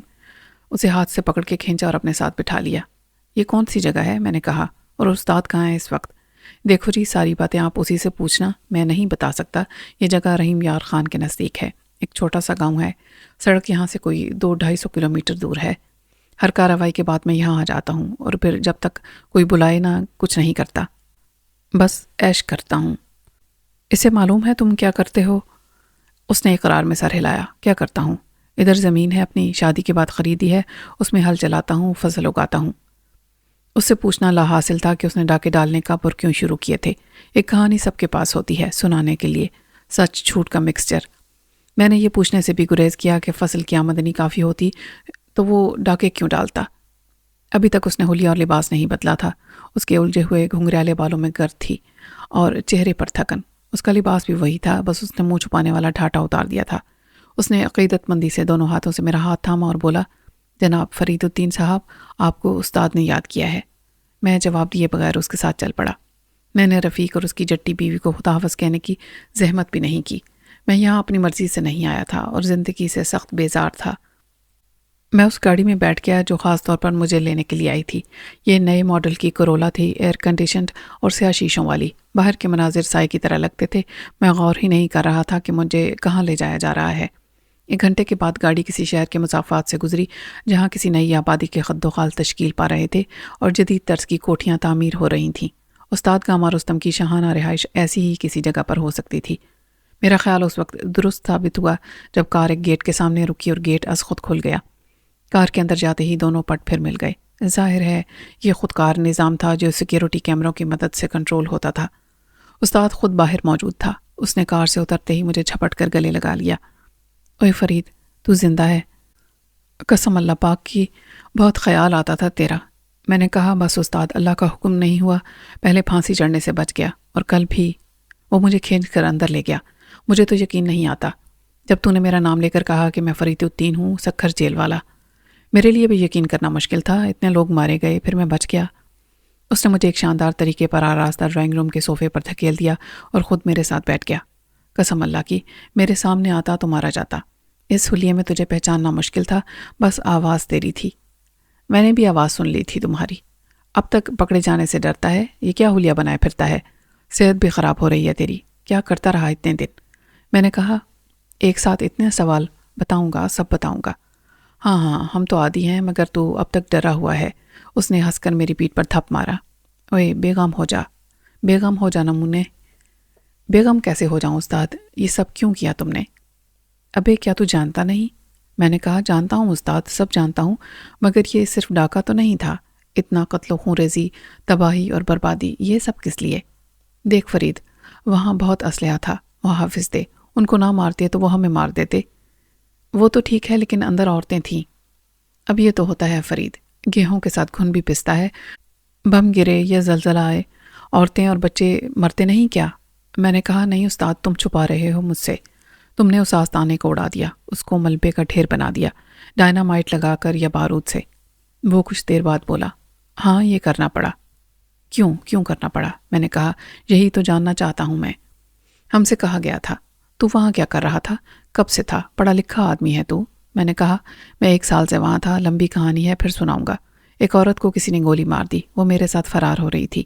اسے ہاتھ سے پکڑ کے کھینچا اور اپنے ساتھ بٹھا لیا۔ یہ کون سی جگہ ہے؟ میں نے کہا۔ اور استاد کہاں ہے اس وقت؟ دیکھو جی، ساری باتیں آپ اسی سے پوچھنا، میں نہیں بتا سکتا۔ یہ جگہ رحیم یار خان کے نزدیک ہے، ایک چھوٹا سا گاؤں ہے، سڑک یہاں سے کوئی 200-250 کلومیٹر دور ہے۔ ہر کارروائی کے بعد میں یہاں آ جاتا ہوں، اور پھر جب تک کوئی بلائے نہ کچھ نہیں کرتا، بس عیش کرتا ہوں۔ اسے معلوم ہے تم کیا کرتے ہو؟ اس نے اقرار میں سر ہلایا۔ کیا کرتا ہوں؟ ادھر زمین ہے، اپنی شادی کے بعد خریدی ہے، اس میں ہل چلاتا ہوں، فصل اگاتا ہوں۔ اس سے پوچھنا لا حاصل تھا کہ اس نے ڈاکے ڈالنے کا پر کیوں شروع کیے تھے۔ ایک کہانی سب کے پاس ہوتی ہے سنانے کے لیے، سچ جھوٹ کا مکسچر۔ میں نے یہ پوچھنے سے بھی گریز کیا کہ فصل کی آمدنی کافی ہوتی تو وہ ڈاکے کیوں ڈالتا۔ ابھی تک اس نے حلیہ اور لباس نہیں بدلا تھا۔ اس کے الجھے ہوئے گھنگریالے بالوں میں گرد تھی اور چہرے پر تھکن۔ اس کا لباس بھی وہی تھا، بس اس نے منہ چھپانے والا ٹھاٹا اتار دیا تھا۔ اس نے عقیدت مندی سے دونوں ہاتھوں سے میرا ہاتھ تھاما اور بولا، جناب فرید الدین صاحب، آپ کو استاد نے یاد کیا ہے۔ میں جواب دیے بغیر اس کے ساتھ چل پڑا۔ میں نے رفیق اور اس کی جٹی بیوی کو خدا حافظ کہنے کی زحمت بھی نہیں کی۔ میں یہاں اپنی مرضی سے نہیں آیا تھا اور زندگی سے سخت بیزار تھا۔ میں اس گاڑی میں بیٹھ گیا جو خاص طور پر مجھے لینے کے لیے آئی تھی۔ یہ نئے ماڈل کی کرولا تھی، ایئر کنڈیشنڈ اور سیاہ شیشوں والی۔ باہر کے مناظر سائے کی طرح لگتے تھے۔ میں غور ہی نہیں کر رہا تھا کہ مجھے کہاں لے جایا جا رہا ہے۔ 1 گھنٹے کے بعد گاڑی کسی شہر کے مسافات سے گزری جہاں کسی نئی آبادی کے خد و خال تشکیل پا رہے تھے اور جدید طرز کی کوٹھیاں تعمیر ہو رہی تھیں۔ استاد گاما رستم کی شاہانہ رہائش ایسی ہی کسی جگہ پر ہو سکتی تھی۔ میرا خیال اس وقت درست ثابت ہوا جب کار ایک گیٹ کے سامنے رکی اور گیٹ از خود کھل گیا۔ کار کے اندر جاتے ہی دونوں پٹ پھر مل گئے۔ ظاہر ہے یہ خودکار نظام تھا جو سیکیورٹی کیمروں کی مدد سے کنٹرول ہوتا تھا۔ استاد خود باہر موجود تھا۔ اس نے کار سے اترتے ہی مجھے جھپٹ کر گلے لگا لیا۔ اوے فرید، تو زندہ ہے؟ قسم اللہ پاک کی، بہت خیال آتا تھا تیرا۔ میں نے کہا، بس استاد، اللہ کا حکم نہیں ہوا، پہلے پھانسی چڑھنے سے بچ گیا، اور کل بھی۔ وہ مجھے کھینچ کر اندر لے گیا۔ مجھے تو یقین نہیں آتا جب تو نے میرا نام لے کر کہا کہ میں فرید الدین ہوں، سکھر جیل والا۔ میرے لیے بھی یقین کرنا مشکل تھا، اتنے لوگ مارے گئے، پھر میں بچ گیا۔ اس نے مجھے ایک شاندار طریقے پر آراستہ ڈرائنگ روم کے صوفے پر دھکیل دیا اور خود میرے ساتھ بیٹھ گیا۔ قسم اللہ کی، میرے سامنے آتا تو مارا جاتا۔ اس حلیے میں تجھے پہچاننا مشکل تھا، بس آواز تیری تھی۔ میں نے بھی آواز سن لی تھی تمہاری۔ اب تک پکڑے جانے سے ڈرتا ہے؟ یہ کیا حلیہ بنائے پھرتا ہے؟ صحت بھی خراب ہو رہی ہے تیری، کیا کرتا رہا اتنے دن؟ میں نے کہا، ایک ساتھ اتنے سوال؟ بتاؤں گا، سب بتاؤں گا۔ ہاں، ہم تو عادی ہیں، مگر تو اب تک ڈرا ہوا ہے۔ اس نے ہنس کر میری پیٹھ پر تھپ مارا۔ اوے بیغم ہو جا، بیغم ہو جا نمونے۔ بیغم کیسے ہو جاؤں استاد؟ یہ سب کیوں کیا تم نے؟ ابے کیا تو جانتا نہیں؟ میں نے کہا، جانتا ہوں استاد، سب جانتا ہوں، مگر یہ صرف ڈاکہ تو نہیں تھا۔ اتنا قتل و خونریزی، تباہی اور بربادی، یہ سب کس لیے؟ دیکھ فرید، وہاں بہت اسلحہ تھا، وہ حافظ تھے، ان کو نہ مارتے تو وہ ہمیں مار دیتے۔ وہ تو ٹھیک ہے، لیکن اندر عورتیں تھیں۔ اب یہ تو ہوتا ہے فرید، گیہوں کے ساتھ گھن بھی پستا ہے، بم گرے یا زلزلہ آئے، عورتیں اور بچے مرتے نہیں کیا؟ میں نے کہا، نہیں استاد، تم چھپا رہے ہو مجھ سے۔ تم نے اس آستانے کو اڑا دیا، اس کو ملبے کا ڈھیر بنا دیا، ڈائنامائٹ لگا کر یا بارود سے۔ وہ کچھ دیر بعد بولا، ہاں یہ کرنا پڑا۔ کیوں کرنا پڑا؟ میں نے کہا، یہی تو جاننا چاہتا ہوں میں۔ ہم سے کہا گیا تھا۔ تو وہاں کیا کر رہا تھا؟ کب سے تھا؟ پڑھا لکھا آدمی ہے تو؟ میں نے کہا، میں 1 سال سے وہاں تھا، لمبی کہانی ہے، پھر سناؤں گا۔ ایک عورت کو کسی نے گولی مار دی، وہ میرے ساتھ فرار ہو رہی تھی۔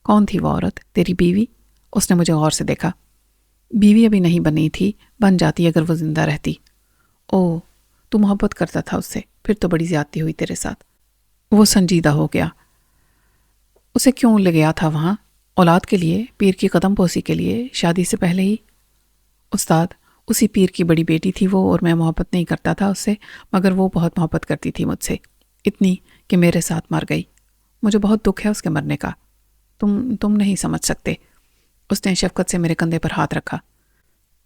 کون تھی وہ عورت؟ تیری بیوی؟ اس نے مجھے غور سے دیکھا۔ بیوی ابھی نہیں بنی تھی، بن جاتی اگر وہ زندہ رہتی۔ او، تو محبت کرتا تھا اس سے؟ پھر تو بڑی زیادتی ہوئی تیرے ساتھ۔ وہ سنجیدہ ہو گیا۔ اسے کیوں لے گیا تھا وہاں؟ اولاد کے لیے، پیر کی قدم بوسی کے لیے، شادی سے پہلے ہی؟ استاد، اسی پیر کی بڑی بیٹی تھی وہ، اور میں محبت نہیں کرتا تھا اس سے، مگر وہ بہت محبت کرتی تھی مجھ سے، اتنی کہ میرے ساتھ مر گئی۔ مجھے بہت دکھ ہے اس کے مرنے کا، تم نہیں سمجھ سکتے۔ اس نے شفقت سے میرے کندھے پر ہاتھ رکھا۔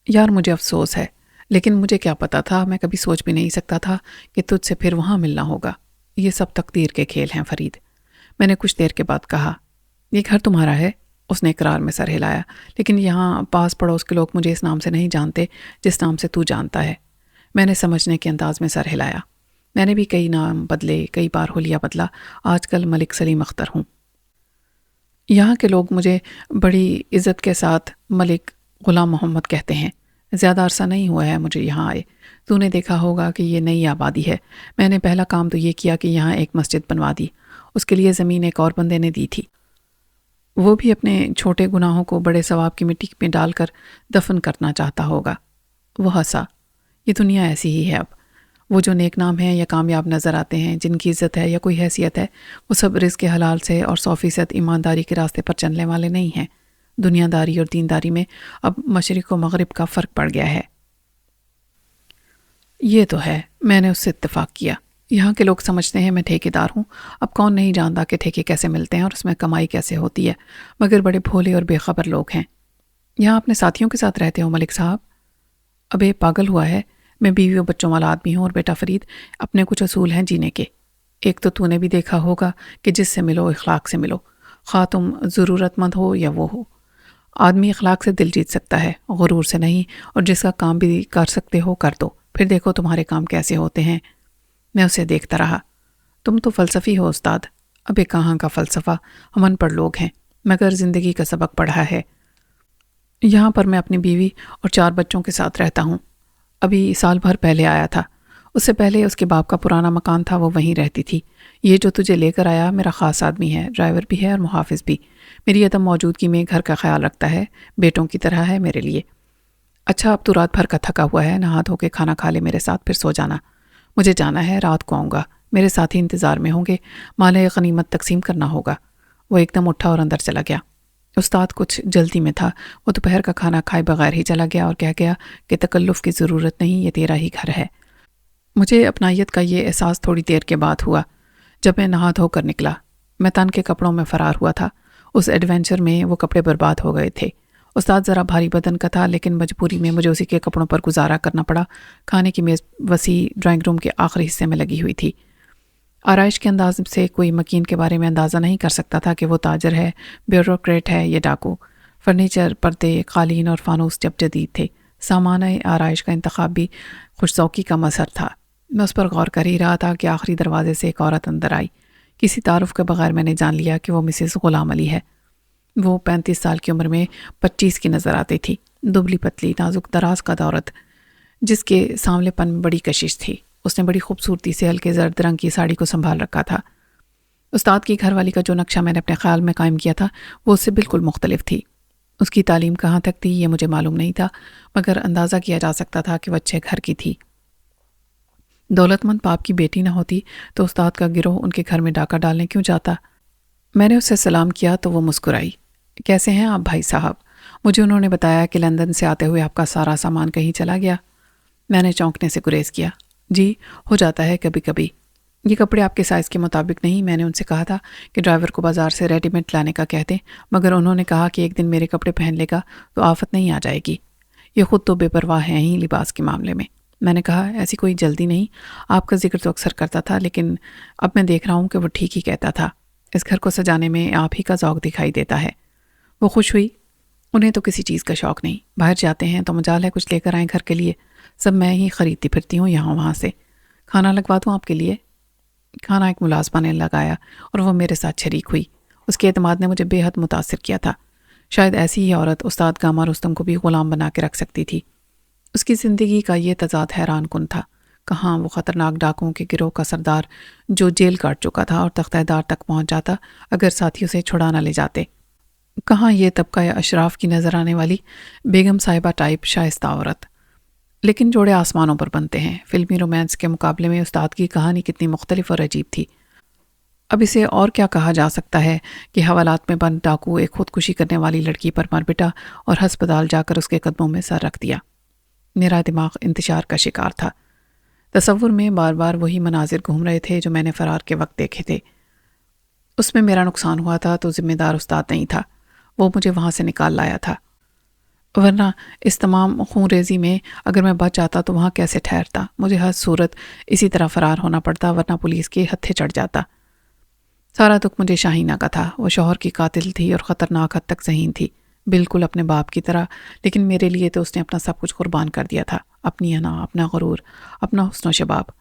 یار مجھے افسوس ہے، لیکن مجھے کیا پتا تھا، میں کبھی سوچ بھی نہیں سکتا تھا کہ تجھ سے پھر وہاں ملنا ہوگا۔ یہ سب تقدیر کے کھیل ہیں فرید۔ میں نے کچھ دیر کے بعد کہا، یہ گھر تمہارا ہے؟ اس نے اقرار میں سر ہلایا، لیکن یہاں پاس پڑوس کے لوگ مجھے اس نام سے نہیں جانتے جس نام سے تو جانتا ہے۔ میں نے سمجھنے کے انداز میں سر ہلایا۔ میں نے بھی کئی نام بدلے، کئی بار حلیہ بدلا، آج کل ملک سلیم اختر ہوں۔ یہاں کے لوگ مجھے بڑی عزت کے ساتھ ملک غلام محمد کہتے ہیں۔ زیادہ عرصہ نہیں ہوا ہے مجھے یہاں آئے۔ تو نے دیکھا ہوگا کہ یہ نئی آبادی ہے۔ میں نے پہلا کام تو یہ کیا کہ یہاں ایک مسجد بنوا دی۔ اس کے لیے زمین ایک اور بندے نے دی تھی، وہ بھی اپنے چھوٹے گناہوں کو بڑے ثواب کی مٹی میں ڈال کر دفن کرنا چاہتا ہوگا۔ وہ ہنسا۔ یہ دنیا ایسی ہی ہے اب۔ وہ جو نیک نام ہیں یا کامیاب نظر آتے ہیں، جن کی عزت ہے یا کوئی حیثیت ہے، وہ سب رزق حلال سے اور 100% ایمانداری کے راستے پر چلنے والے نہیں ہیں۔ دنیا داری اور دینداری میں اب مشرق و مغرب کا فرق پڑ گیا ہے۔ یہ تو ہے، میں نے اس سے اتفاق کیا۔ یہاں کے لوگ سمجھتے ہیں میں ٹھیکیدار ہوں۔ اب کون نہیں جانتا کہ ٹھیکے کیسے ملتے ہیں اور اس میں کمائی کیسے ہوتی ہے، مگر بڑے بھولے اور بے خبر لوگ ہیں۔ یہاں اپنے ساتھیوں کے ساتھ رہتے ہو ملک صاحب؟ ابے پاگل ہوا ہے، میں بیوی و بچوں والا آدمی ہوں، اور بیٹا فرید اپنے کچھ اصول ہیں جینے کے۔ ایک تو نے بھی دیکھا ہوگا کہ جس سے ملو اخلاق سے ملو، خواہ تم ضرورت مند ہو یا وہ ہو۔ آدمی اخلاق سے دل جیت سکتا ہے، غرور سے نہیں، اور جس کا کام بھی کر سکتے ہو کر دو، پھر دیکھو تمہارے کام کیسے ہوتے ہیں۔ میں اسے دیکھتا رہا۔ تم تو فلسفی ہو استاد۔ ابے کہاں کا فلسفہ، ہم ان پڑھ لوگ ہیں، مگر زندگی کا سبق پڑھا ہے۔ یہاں پر میں اپنی بیوی اور 4 بچوں کے ساتھ رہتا ہوں۔ ابھی سال بھر پہلے آیا تھا۔ اس سے پہلے اس کے باپ کا پرانا مکان تھا، وہ وہیں رہتی تھی۔ یہ جو تجھے لے کر آیا میرا خاص آدمی ہے، ڈرائیور بھی ہے اور محافظ بھی۔ میری عدم موجودگی میں گھر کا خیال رکھتا ہے، بیٹوں کی طرح ہے میرے لیے۔ اچھا اب تو رات بھر کا تھکا ہوا ہے، نہا دھو کے کھانا کھا لے میرے ساتھ، پھر سو جانا۔ مجھے جانا ہے، رات کو آؤں گا، میرے ساتھی انتظار میں ہوں گے، مال غنیمت تقسیم کرنا ہوگا۔ وہ ایک دم اٹھا اور اندر چلا گیا۔ استاد کچھ جلدی میں تھا، وہ دوپہر کا کھانا کھائے بغیر ہی چلا گیا اور کہہ گیا کہ تکلف کی ضرورت نہیں، یہ تیرا ہی گھر ہے۔ مجھے اپنائیت کا یہ احساس تھوڑی دیر کے بعد ہوا، جب میں نہا دھو کر نکلا۔ میں تن کے کپڑوں میں فرار ہوا تھا۔ اس ایڈونچر میں وہ کپڑے برباد ہو گئے تھے۔ استاد ذرا بھاری بدن کا تھا، لیکن مجبوری میں مجھے اسی کے کپڑوں پر گزارا کرنا پڑا۔ کھانے کی میز وسیع ڈرائنگ روم کے آخری حصے میں لگی ہوئی تھی۔ آرائش کے انداز سے کوئی مکین کے بارے میں اندازہ نہیں کر سکتا تھا کہ وہ تاجر ہے، بیوروکریٹ ہے یا ڈاکو۔ فرنیچر، پردے، قالین اور فانوس جب جدید تھے۔ سامان آرائش کا انتخاب بھی خوش ذوقی کا مظہر تھا۔ میں اس پر غور کر ہی رہا تھا کہ آخری دروازے سے ایک عورت اندر آئی۔ کسی تعارف کے بغیر میں نے جان لیا کہ وہ مسز غلام علی ہے۔ وہ 35 سال کی عمر میں 25 کی نظر آتی تھی، دبلی پتلی، نازک دراز کا عورت جس کے سانولے پن میں بڑی کشش تھی۔ اس نے بڑی خوبصورتی سے ہلکے زرد رنگ کی ساڑی کو سنبھال رکھا تھا۔ استاد کی گھر والی کا جو نقشہ میں نے اپنے خیال میں قائم کیا تھا وہ اس سے بالکل مختلف تھی۔ اس کی تعلیم کہاں تک تھی یہ مجھے معلوم نہیں تھا، مگر اندازہ کیا جا سکتا تھا کہ وہ اچھے گھر کی تھی۔ دولت مند باپ کی بیٹی نہ ہوتی تو استاد کا گروہ ان کے گھر میں ڈاکہ ڈالنے کیوں جاتا؟ میں نے اسے سلام کیا تو وہ مسکرائی۔ کیسے ہیں آپ بھائی صاحب؟ مجھے انہوں نے بتایا کہ لندن سے آتے ہوئے آپ کا سارا سامان کہیں چلا گیا۔ میں نے چونکنے سے گریز کیا۔ جی ہو جاتا ہے کبھی کبھی۔ یہ کپڑے آپ کے سائز کے مطابق نہیں۔ میں نے ان سے کہا تھا کہ ڈرائیور کو بازار سے ریڈی میڈ لانے کا کہتے، مگر انہوں نے کہا کہ ایک دن میرے کپڑے پہن لے گا تو آفت نہیں آ جائے گی۔ یہ خود تو بے پرواہ ہیں ہی لباس کے معاملے میں نے کہا ایسی کوئی جلدی نہیں، آپ کا ذکر تو اکثر کرتا تھا، لیکن اب میں دیکھ رہا ہوں کہ وہ ٹھیک ہی کہتا تھا۔ اس گھر کو سجانے میں آپ ہی کا ذوق دکھائی دیتا ہے۔ وہ خوش ہوئی۔ انہیں تو کسی چیز کا شوق نہیں، باہر جاتے ہیں تو مجال ہے کچھ لے کر آئیں گھر کے لیے، سب میں ہی خریدتی پھرتی ہوں یہاں وہاں سے۔ کھانا لگوا دوں آپ کے لیے؟ کھانا ایک ملازمہ نے لگایا اور وہ میرے ساتھ شریک ہوئی۔ اس کے اعتماد نے مجھے بے حد متاثر کیا تھا۔ شاید ایسی ہی عورت استاد گاما رستم کو بھی غلام بنا کے رکھ سکتی تھی۔ اس کی زندگی کا یہ تضاد حیران کن تھا۔ کہاں وہ خطرناک ڈاکوؤں کے گروہ کا سردار جو جیل کاٹ چکا تھا اور تختہ دار تک پہنچ جاتا اگر ساتھیوں سے چھڑا نہ لے جاتے، کہاں یہ طبقہ اشراف کی نظر آنے والی بیگم صاحبہ ٹائپ شائستہ عورت۔ لیکن جوڑے آسمانوں پر بنتے ہیں۔ فلمی رومانس کے مقابلے میں استاد کی کہانی کتنی مختلف اور عجیب تھی۔ اب اسے اور کیا کہا جا سکتا ہے کہ حوالات میں بند ڈاکو ایک خودکشی کرنے والی لڑکی پر مر پٹا اور ہسپتال جا کر اس کے قدموں میں سر رکھ دیا۔ میرا دماغ انتشار کا شکار تھا۔ تصور میں بار بار وہی مناظر گھوم رہے تھے جو میں نے فرار کے وقت دیکھے تھے۔ اس میں میرا نقصان ہوا تھا تو ذمہ دار استاد نہیں تھا، وہ مجھے وہاں سے نکال لایا تھا۔ ورنہ اس تمام خون ریزی میں اگر میں بچ جاتا تو وہاں کیسے ٹھہرتا؟ مجھے ہر صورت اسی طرح فرار ہونا پڑتا، ورنہ پولیس کے ہتھے چڑھ جاتا۔ سارا دکھ مجھے شاہینہ کا تھا۔ وہ شوہر کی قاتل تھی اور خطرناک حد تک ذہین تھی، بالکل اپنے باپ کی طرح، لیکن میرے لیے تو اس نے اپنا سب کچھ قربان کر دیا تھا، اپنی انا، اپنا غرور، اپنا حسن و شباب،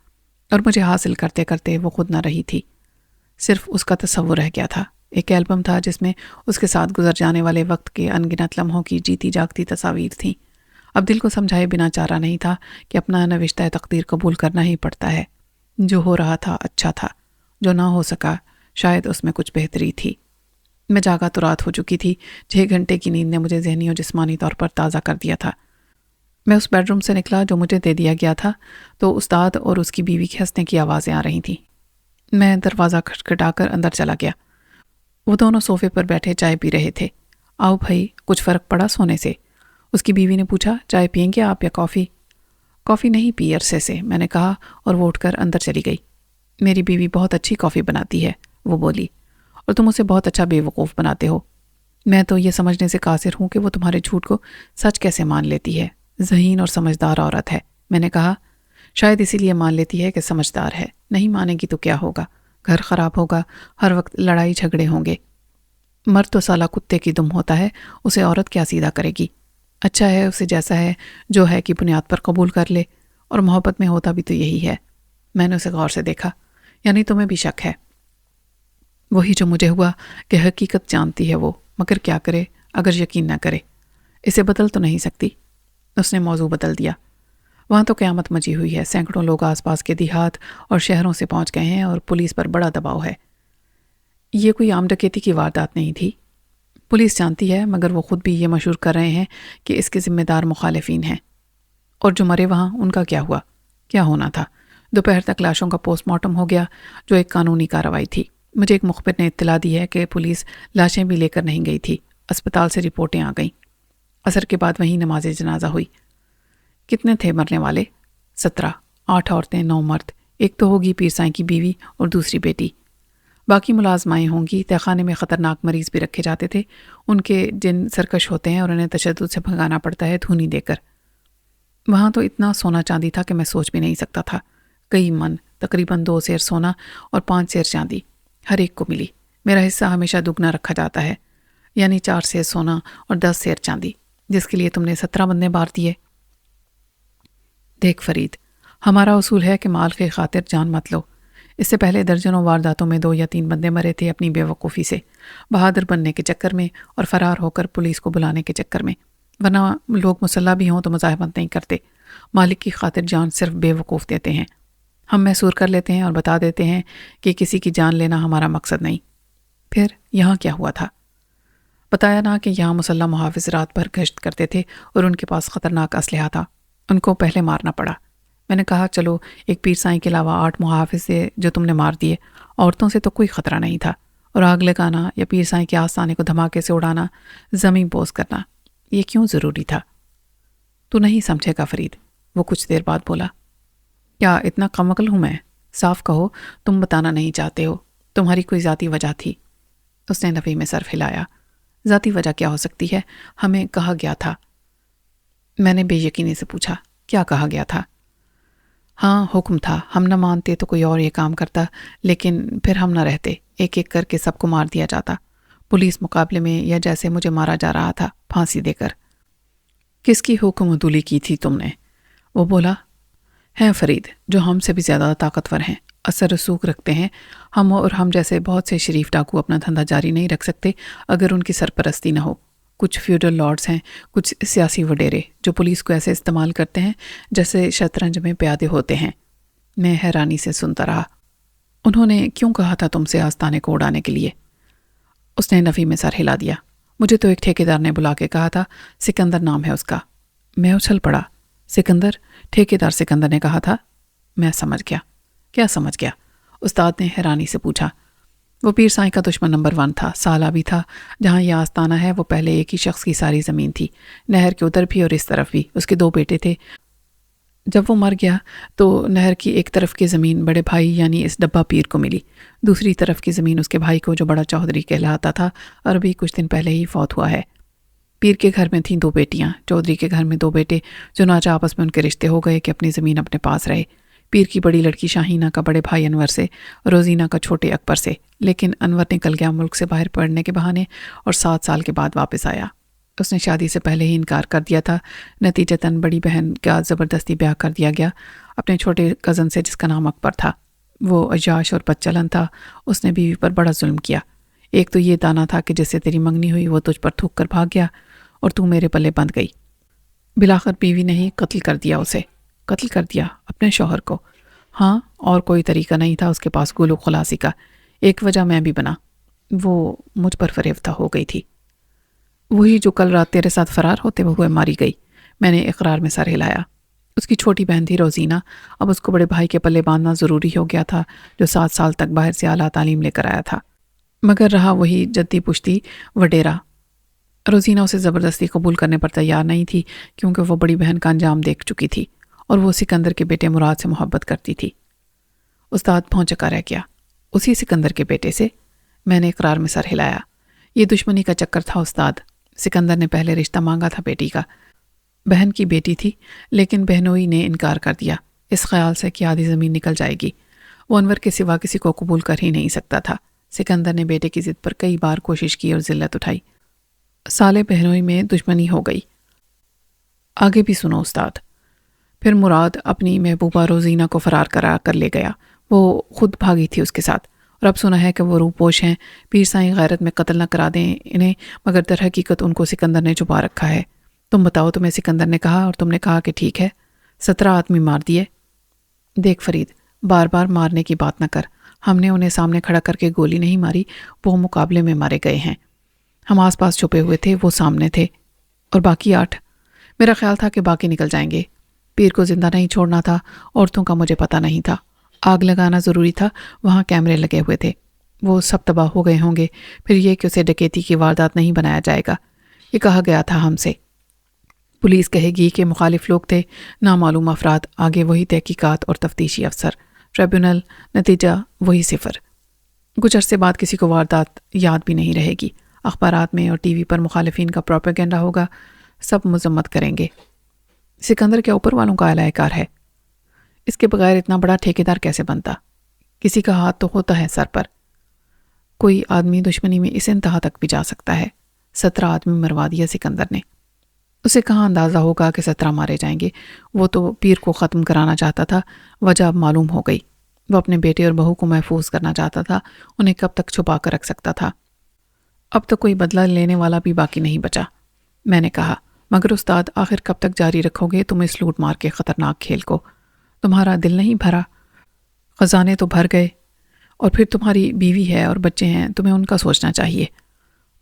اور مجھے حاصل کرتے کرتے وہ خود نہ رہی تھی، صرف اس کا تصور رہ گیا تھا۔ ایک البم تھا جس میں اس کے ساتھ گزر جانے والے وقت کے ان گنت لمحوں کی جیتی جاگتی تصاویر تھیں۔ اب دل کو سمجھائے بنا چارہ نہیں تھا کہ اپنا نوشتہ تقدیر قبول کرنا ہی پڑتا ہے۔ جو ہو رہا تھا اچھا تھا، جو نہ ہو سکا شاید اس میں کچھ بہتری تھی۔ میں جاگا تو رات ہو چکی تھی، 6 گھنٹے کی نیند نے مجھے ذہنی اور جسمانی طور پر تازہ کر دیا تھا۔ میں اس بیڈ روم سے نکلا جو مجھے دے دیا گیا تھا تو استاد اور اس کی بیوی کے ہنسنے کی آوازیں آ رہی تھیں۔ میں دروازہ کھٹکھٹا کر اندر چلا گیا۔ وہ دونوں صوفے پر بیٹھے چائے پی رہے تھے۔ آؤ بھائی، کچھ فرق پڑا سونے سے؟ اس کی بیوی نے پوچھا۔ چائے پئیں گے آپ یا کافی؟ کافی نہیں پی عرصے سے، میں نے کہا اور وہ اٹھ کر اندر چلی گئی۔ میری بیوی بہت اچھی کافی بناتی ہے، وہ بولی، اور تم اسے بہت اچھا بے وقوف بناتے ہو۔ میں تو یہ سمجھنے سے قاصر ہوں کہ وہ تمہارے جھوٹ کو سچ کیسے مان لیتی ہے۔ ذہین اور سمجھدار عورت ہے، میں نے کہا۔ شاید اسی لیے مان لیتی ہے کہ سمجھدار ہے، نہیں مانے گی تو کیا ہوگا؟ گھر خراب ہوگا، ہر وقت لڑائی جھگڑے ہوں گے۔ مرد تو سالہ کتے کی دم ہوتا ہے، اسے عورت کیا سیدھا کرے گی؟ اچھا ہے اسے جیسا ہے جو ہے کی بنیاد پر قبول کر لے، اور محبت میں ہوتا بھی تو یہی ہے۔ میں نے اسے غور سے دیکھا۔ یعنی تمہیں بھی شک ہے؟ وہی جو مجھے ہوا کہ حقیقت جانتی ہے وہ، مگر کیا کرے اگر یقین نہ کرے؟ اسے بدل تو نہیں سکتی۔ اس نے موضوع بدل دیا۔ وہاں تو قیامت مچی ہوئی ہے، سینکڑوں لوگ آس پاس کے دیہات اور شہروں سے پہنچ گئے ہیں اور پولیس پر بڑا دباؤ ہے۔ یہ کوئی عام ڈکیتی کی واردات نہیں تھی، پولیس جانتی ہے، مگر وہ خود بھی یہ مشہور کر رہے ہیں کہ اس کے ذمہ دار مخالفین ہیں۔ اور جو مرے وہاں، ان کا کیا ہوا؟ کیا ہونا تھا؟ دوپہر تک لاشوں کا پوسٹ مارٹم ہو گیا، جو ایک قانونی کارروائی تھی۔ مجھے ایک مخبر نے اطلاع دی ہے کہ پولیس لاشیں بھی لے کر نہیں گئی تھی، اسپتال سے رپورٹیں آ گئیں۔ عصر کے بعد وہیں نماز جنازہ ہوئی۔ کتنے تھے مرنے والے؟ 17، 8 عورتیں، 9 مرد، ایک تو ہوگی پیر سائیں کی بیوی اور دوسری بیٹی۔ باقی ملازمائیں ہوں گی۔ تہخانے میں خطرناک مریض بھی رکھے جاتے تھے، ان کے جن سرکش ہوتے ہیں اور انہیں تشدد سے بھگانا پڑتا ہے دھونی دے کر۔ وہاں تو اتنا سونا چاندی تھا کہ میں سوچ بھی نہیں سکتا تھا۔ کئی من، تقریباً 2 سیر سونا اور 5 سیر چاندی ہر ایک کو ملی۔ میرا حصہ ہمیشہ دگنا رکھا جاتا ہے، یعنی 4 سیر سونا اور 10 سیر چاندی، جس کے لیے تم نے 17 بندے بار دیے۔ دیکھ فرید، ہمارا اصول ہے کہ مال کی خاطر جان مت لو۔ اس سے پہلے درجنوں وارداتوں میں 2 یا 3 بندے مرے تھے اپنی بے وقوفی سے، بہادر بننے کے چکر میں اور فرار ہو کر پولیس کو بلانے کے چکر میں۔ ورنہ لوگ مسلح بھی ہوں تو مزاحمت نہیں کرتے، مالک کی خاطر جان صرف بے وقوف دیتے ہیں۔ ہم محصور کر لیتے ہیں اور بتا دیتے ہیں کہ کسی کی جان لینا ہمارا مقصد نہیں۔ پھر یہاں کیا ہوا تھا؟ بتایا نا کہ یہاں مسلح محافظ رات بھر گشت کرتے تھے اور ان کے پاس خطرناک اسلحہ تھا، ان کو پہلے مارنا پڑا۔ میں نے کہا چلو ایک پیر سائیں کے علاوہ 8 محافظ سے جو تم نے مار دیے، عورتوں سے تو کوئی خطرہ نہیں تھا، اور آگ لگانا یا پیر سائیں کے آستانے کو دھماکے سے اڑانا، زمین بوس کرنا، یہ کیوں ضروری تھا؟ تو نہیں سمجھے گا فرید، وہ کچھ دیر بعد بولا۔ کیا اتنا کم عقل ہوں میں؟ صاف کہو تم بتانا نہیں چاہتے ہو، تمہاری کوئی ذاتی وجہ تھی۔ اس نے نفی میں سر ہلایا۔ ذاتی وجہ کیا ہو سکتی ہے؟ ہمیں کہا گیا تھا۔ میں نے بے یقینی سے پوچھا، کیا کہا گیا تھا؟ ہاں حکم تھا، ہم نہ مانتے تو کوئی اور یہ کام کرتا، لیکن پھر ہم نہ رہتے، ایک ایک کر کے سب کو مار دیا جاتا، پولیس مقابلے میں، یا جیسے مجھے مارا جا رہا تھا پھانسی دے کر۔ کس کی حکم عدولی کی تھی تم نے؟ وہ بولا، ہیں فرید جو ہم سے بھی زیادہ طاقتور ہیں، اثر رسوخ رکھتے ہیں، ہم اور ہم جیسے بہت سے شریف ڈاکو اپنا دھندا جاری نہیں رکھ سکتے اگر ان کی سرپرستی نہ ہو۔ کچھ فیوڈل لارڈز ہیں، کچھ سیاسی وڈیرے جو پولیس کو ایسے استعمال کرتے ہیں جیسے شطرنج میں پیادے ہوتے ہیں۔ میں حیرانی سے سنتا رہا۔ انہوں نے کیوں کہا تھا تم سے آستانے کو اڑانے کے لیے؟ اس نے نفی میں سر ہلا دیا۔ مجھے تو ایک ٹھیکیدار نے بلا کے کہا تھا، سکندر نام ہے اس کا۔ میں اچھل پڑا۔ سکندر؟ ٹھیکیدار سکندر نے کہا تھا؟ میں سمجھ گیا۔ کیا سمجھ گیا؟ استاد نے حیرانی سے پوچھا۔ وہ پیر سائیں کا دشمن نمبر 1 تھا، سالہ بھی تھا۔ جہاں یہ آستانہ ہے وہ پہلے ایک ہی شخص کی ساری زمین تھی، نہر کے ادھر بھی اور اس طرف بھی۔ اس کے 2 بیٹے تھے۔ جب وہ مر گیا تو نہر کی ایک طرف کی زمین بڑے بھائی یعنی اس ڈبہ پیر کو ملی، دوسری طرف کی زمین اس کے بھائی کو جو بڑا چودھری کہلاتا تھا، اور بھی کچھ دن پہلے ہی فوت ہوا ہے۔ پیر کے گھر میں تھیں 2 بیٹیاں، چودھری کے گھر میں 2 بیٹے، چنانچہ آپس میں ان کے رشتے ہو گئے کہ اپنی زمین اپنے پاس رہے۔ پیر کی بڑی لڑکی شاہینہ کا بڑے بھائی انور سے، روزینہ کا چھوٹے اکبر سے، لیکن انور نکل گیا ملک سے باہر پڑھنے کے بہانے اور 7 سال کے بعد واپس آیا۔ اس نے شادی سے پہلے ہی انکار کر دیا تھا، نتیجتاً بڑی بہن کا زبردستی بیاہ کر دیا گیا اپنے چھوٹے کزن سے جس کا نام اکبر تھا۔ وہ عیاش اور بد چلن تھا، اس نے بیوی پر بڑا ظلم کیا۔ ایک تو یہ دانا تھا کہ جس سے تیری منگنی ہوئی وہ تجھ پر تھوک کر بھاگ گیا اور تو میرے پلے بندھ گئی۔ بلاخر بیوی نے ہی قتل کر دیا اسے، قتل کر دیا اپنے شوہر کو۔ ہاں، اور کوئی طریقہ نہیں تھا اس کے پاس گول و خلاصی کا۔ ایک وجہ میں بھی بنا، وہ مجھ پر فریفتہ ہو گئی تھی، وہی جو کل رات تیرے ساتھ فرار ہوتے ہوئے ماری گئی۔ میں نے اقرار میں سر ہلایا۔ اس کی چھوٹی بہن تھی روزینہ، اب اس کو بڑے بھائی کے پلے باندھنا ضروری ہو گیا تھا جو 7 سال تک باہر سے اعلیٰ تعلیم لے کر آیا تھا، مگر رہا وہی جدی پشتی وڈیرا۔ روزینہ اسے زبردستی قبول کرنے پر تیار نہیں تھی کیونکہ وہ بڑی بہن کا انجام دیکھ چکی تھی اور وہ سکندر کے بیٹے مراد سے محبت کرتی تھی۔ استاد بھونچکا رہ گیا۔ اسی سکندر کے بیٹے سے؟ میں نے اقرار میں سر ہلایا۔ یہ دشمنی کا چکر تھا استاد۔ سکندر نے پہلے رشتہ مانگا تھا بیٹی کا، بہن کی بیٹی تھی، لیکن بہنوئی نے انکار کر دیا اس خیال سے کہ آدھی زمین نکل جائے گی۔ وہ انور کے سوا کسی کو قبول کر ہی نہیں سکتا تھا۔ سکندر نے بیٹے کی ضد پر کئی بار کوشش کی اور ذلت اٹھائی۔ سالے بہنوئی میں دشمنی ہو گئی۔ آگے بھی سنو استاد۔ پھر مراد اپنی محبوبہ روزینہ کو فرار کرا کر لے گیا۔ وہ خود بھاگی تھی اس کے ساتھ، اور اب سنا ہے کہ وہ روح پوش ہیں، پیر سائیں غیرت میں قتل نہ کرا دیں انہیں، مگر در حقیقت ان کو سکندر نے چھپا رکھا ہے۔ تم بتاؤ، تمہیں سکندر نے کہا اور تم نے کہا کہ ٹھیک ہے؟ 17 آدمی مار دیے۔ دیکھ فرید، بار بار مارنے کی بات نہ کر۔ ہم نے انہیں سامنے کھڑا کر کے گولی نہیں ماری، وہ مقابلے میں مارے گئے ہیں۔ ہم آس پاس چھپے ہوئے تھے، وہ سامنے تھے۔ اور باقی 8؟ میرا خیال تھا کہ باقی نکل جائیں گے۔ پیر کو زندہ نہیں چھوڑنا تھا، عورتوں کا مجھے پتہ نہیں تھا۔ آگ لگانا ضروری تھا، وہاں کیمرے لگے ہوئے تھے۔ وہ سب تباہ ہو گئے ہوں گے، پھر یہ کہ اسے ڈکیتی کی واردات نہیں بنایا جائے گا۔ یہ کہا گیا تھا ہم سے۔ پولیس کہے گی کہ مخالف لوگ تھے، نامعلوم افراد، آگے وہی تحقیقات اور تفتیشی افسر، ٹریبیونل، نتیجہ وہی 0۔ کچھ عرصے بعد کسی کو واردات یاد بھی نہیں رہے گی، اخبارات میں اور ٹی وی پر مخالفین کا پروپیگنڈا ہوگا، سب مذمت کریں گے۔ سکندر کے اوپر والوں کا اعلی کار ہے، اس کے بغیر اتنا بڑا ٹھیکیدار کیسے بنتا؟ کسی کا ہاتھ تو ہوتا ہے سر پر۔ کوئی آدمی دشمنی میں اس انتہا تک بھی جا سکتا ہے۔ 17 آدمی مروا دیا سکندر نے۔ اسے کہاں اندازہ ہوگا کہ 17 مارے جائیں گے؟ وہ تو پیر کو ختم کرانا چاہتا تھا، وجہ اب معلوم ہو گئی۔ وہ اپنے بیٹے اور بہو کو محفوظ کرنا چاہتا تھا، انہیں کب تک چھپا کر رکھ سکتا تھا؟ اب تو کوئی بدلہ لینے والا بھی باقی نہیں بچا۔ میں نے کہا، مگر استاد، آخر کب تک جاری رکھو گے تم اس لوٹ مار کے خطرناک کھیل کو؟ تمہارا دل نہیں بھرا؟ خزانے تو بھر گئے، اور پھر تمہاری بیوی ہے اور بچے ہیں، تمہیں ان کا سوچنا چاہیے۔